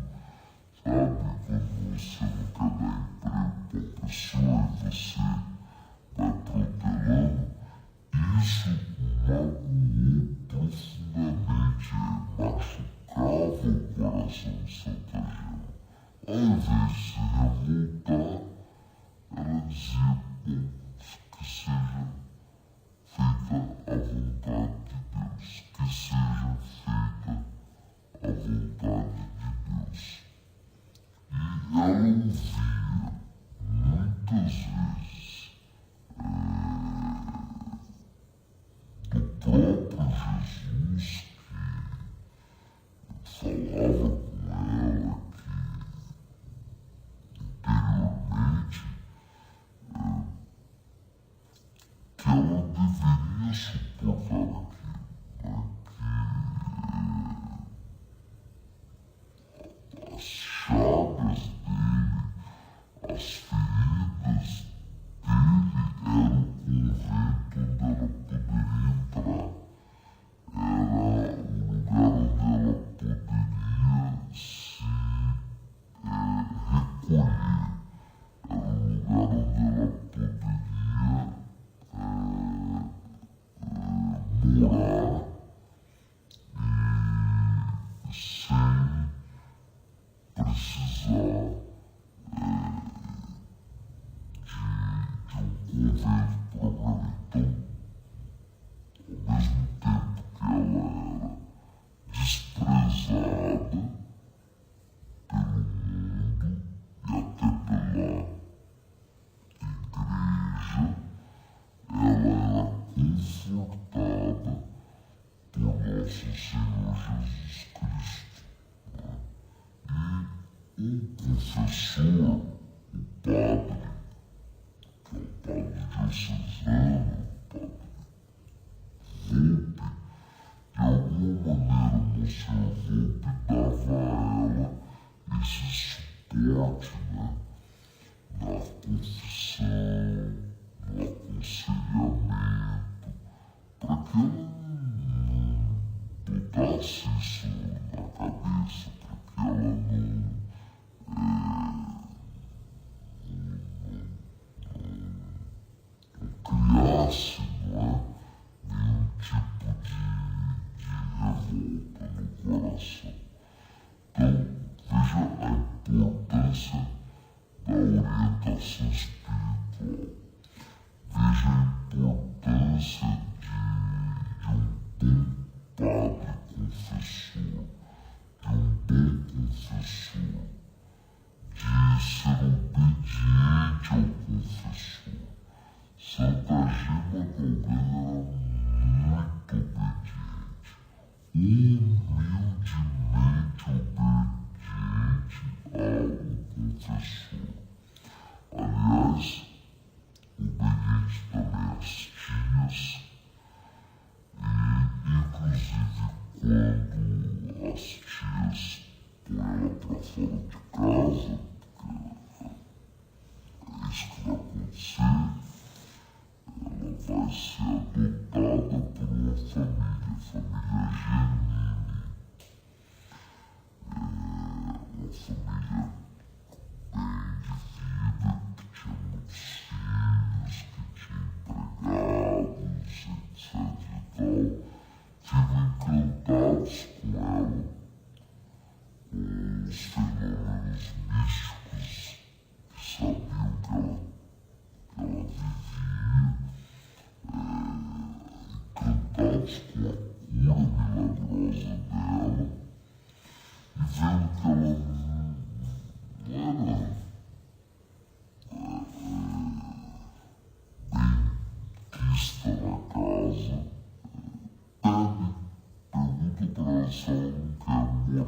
sabe? Quando você não quer dar emprego para a pessoa e você vai protelando, isso magoou profundamente, machucava o coração de Santa Gema. Ao invés de se revoltar, ela dizia, bom, que seja feita a vontade de Deus, que seja feita a vontade de Deus. E ela ouvia muitas vezes do próprio Jesus que falava com ela que interiormente que ela deveria suportar aquilo, né? Que as chagas dele, as feridas Jesus Cristo. E um confessor, o padre, que é o padre diocesano, o padre Volpe, de alguma maneira o Monsenhor Volpe dava a ela esse suporte, né, na confissão, no aconselhamento, para que ela não botasse isso na cabeça, para que ela não criasse, não é, nenhum tipo de revolta no coração. Então, veja a importância da orientação espiritual. Veja a importância de um bom padre confessor, de um bom confessor, de ser obediente ao confessor. Santa Gema Galgani era muito obediente, humildemente obediente ao confessor. Aliás, obediente também às tias, e inclusive quando as tias põem ela para fora de casa, é isso que vai acontecer, ela vai ser adotada por uma família, família Genini, uma família bem de vida, que tinha muitos filhos, que tinha empregados, etc e tal. Ficam encantados com ela, com os fenômenos místicos que sabiam que ela vivia, encantados com a cura milagrosa dela, e vendo que ela não era bem quista na casa, pergunta para ela se ela não quer morar com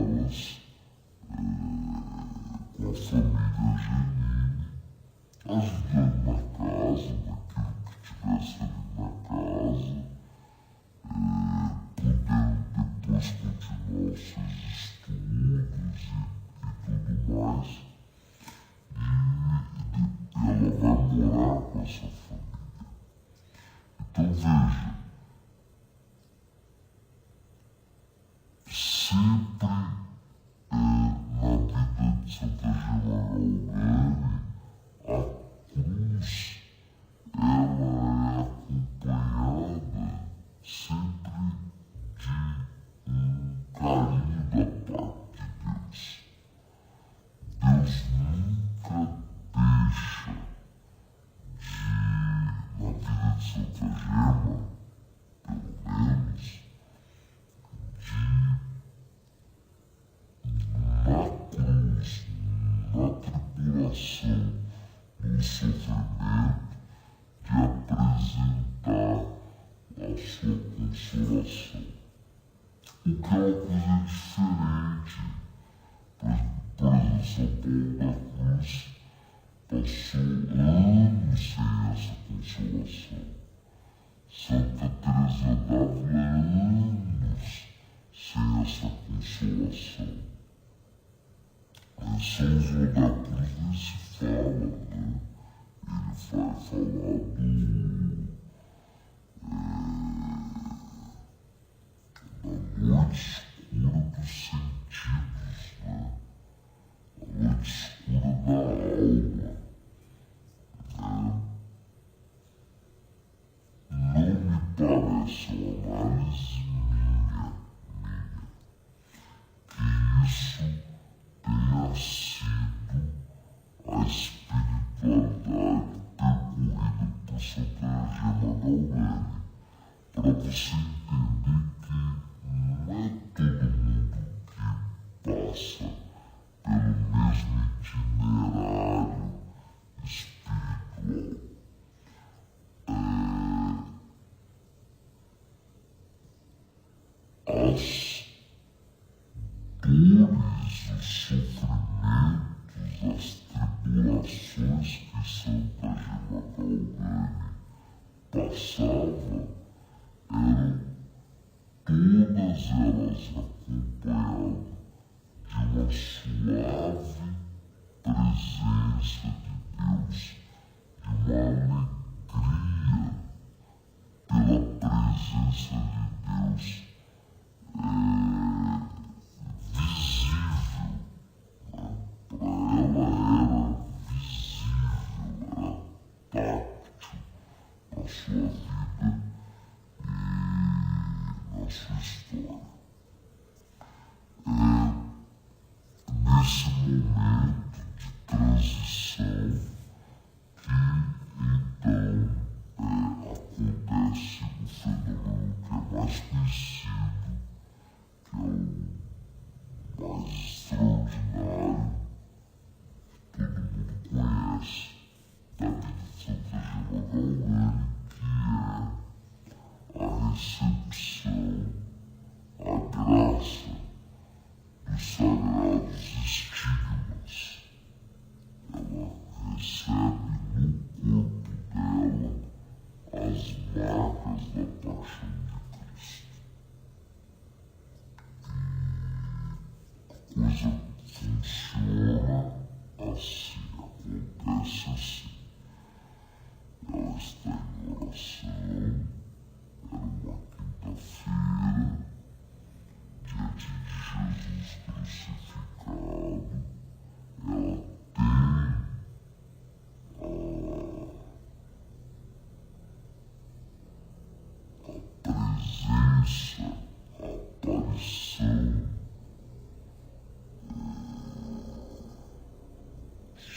elas, com a família Genini, ajudando na casa, naquilo que tivesse ali na casa, podendo depois continuar os seus estudos e tudo mais. E ela vai morar com essa família. Então veja, sempre na vida de Santa Gema Galgani, a cruz ela é acompanhada sempre de um carinho da parte de Deus. Deus nunca deixa na vida de Santa Gema, pelo menos, na cruz, na tribulação, no sofrimento, de apresentar a sua consolação. O que é uma coisa diferente. Por exemplo, São Paulo da Cruz passou anos sem essa consolação. Santa Teresa d'Ávila anos sem essa consolação. São João da Cruz nem se fala, né? Ele vai falar da noite escura dos sentidos, né? A noite escura da alma, né? Não me parece uma análise minha, que isso tenha sido a espiritualidade percorrida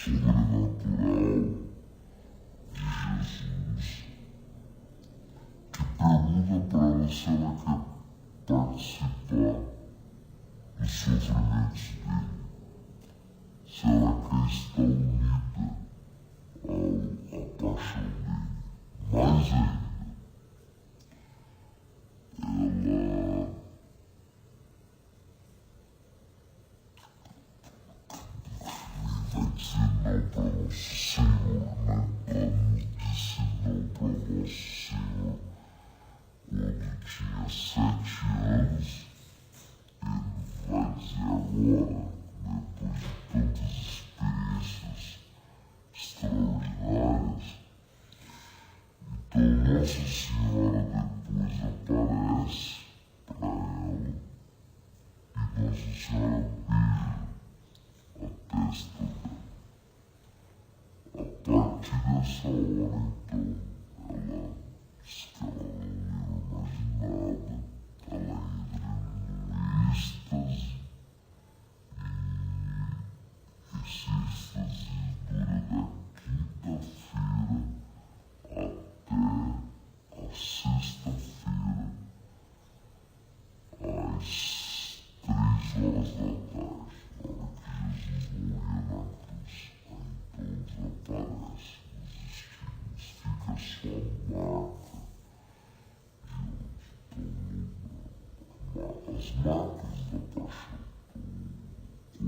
sobrenatural de Jesus, que pergunta para ela se ela quer participar dos sofrimentos dele, se ela quer estar unida à paixão dele. Mais ainda, ela vai dizer não para Nosso Senhor, né? Ela nos disse não para Nosso Senhor quando tinha 7 anos. Ele vai dizer agora, depois de tantas experiências extraordinárias. Então Nossa Senhora depois aparece para ela e Nossa Senhora beija a testa dela. A partir dessa hora, então, ela diz que ela não lembra mais de nada, ela entra em êxtase, e esse êxtase dura da quinta-feira até a sexta-feira, às 3 horas da tarde, na hora que Jesus morria na cruz. Aí então desaparece os estigmas, fica só a marca de as marcas da paixão.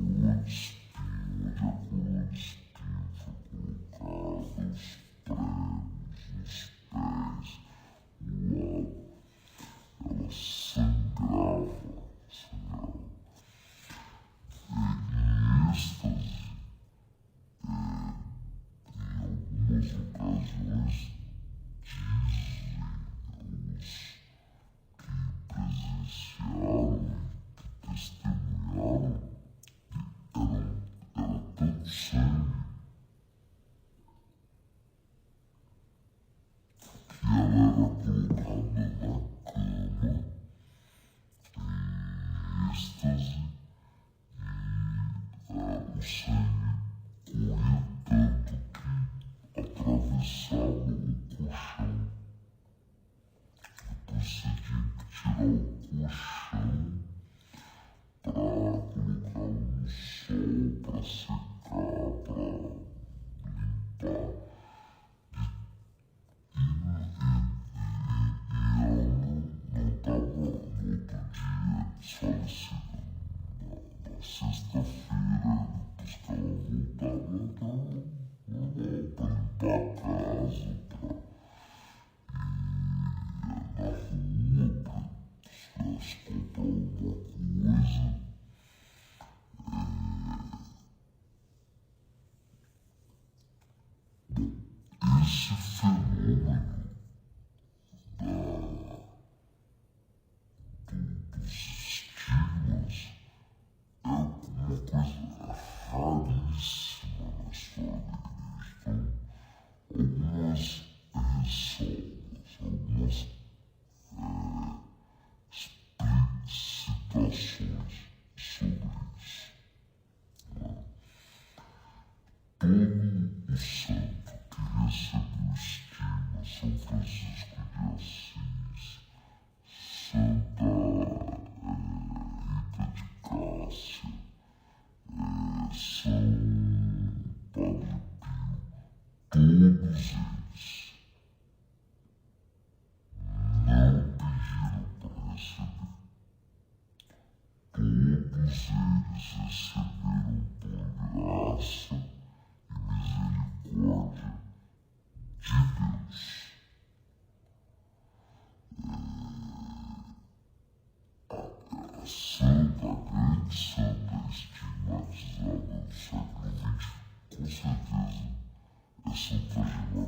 Coroa de espinho, onde a coroa de espinho foi colocada, os pregos, os pés, o lado, ela sangrava. Em êxtase, em algumas ocasiões, dizem os que presenciaram, que testemunharam, era tanto sangue que ela era colocada na cama em êxtase e o sangue corria tanto que atravessava o colchão. Depois você tinha que tirar o colchão para colocar no sol, para secar, para limpar. E ela não estava no outro dia desfalecida. Na sexta-feira, depois que ela voltava, ela estava normal para limpar a casa, para ir na rua, para se comprar alguma coisa. Bom, esse fenômeno dos estigmas é uma coisa raríssima na história da igreja. Então, algumas ressalvas, algumas citações sobre isso. Todo o santo que recebeu estigma, São Francisco de Assis, Santa Rita de Cássia, São Padre Pio, todos eles não pediram para receber. Todos eles receberam por graça e misericórdia de Deus. A santa, a grande santa estigmatizada do século XX, com certeza, é Santa Gemma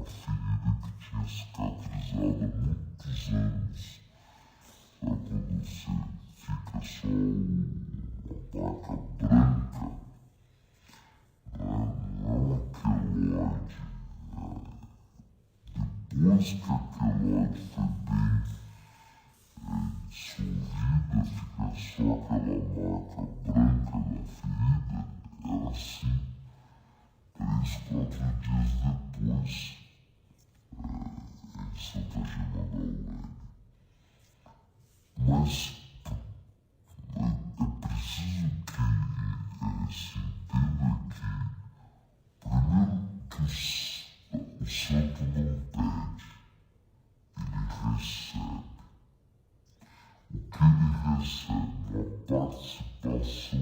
ferida que tinha cicatrizado há muitos anos. Sabe quando você fica só uma marca branca, não é um queloide. Depois que a queloide foi bem dissolvida, fica só aquela marca branca da ferida, era assim 3, 4 dias depois em Santa Gema da Almeida. Mas é preciso que se entenda que, primeiro, que o santo não pede, ele recebe. O que ele recebe? Uma participação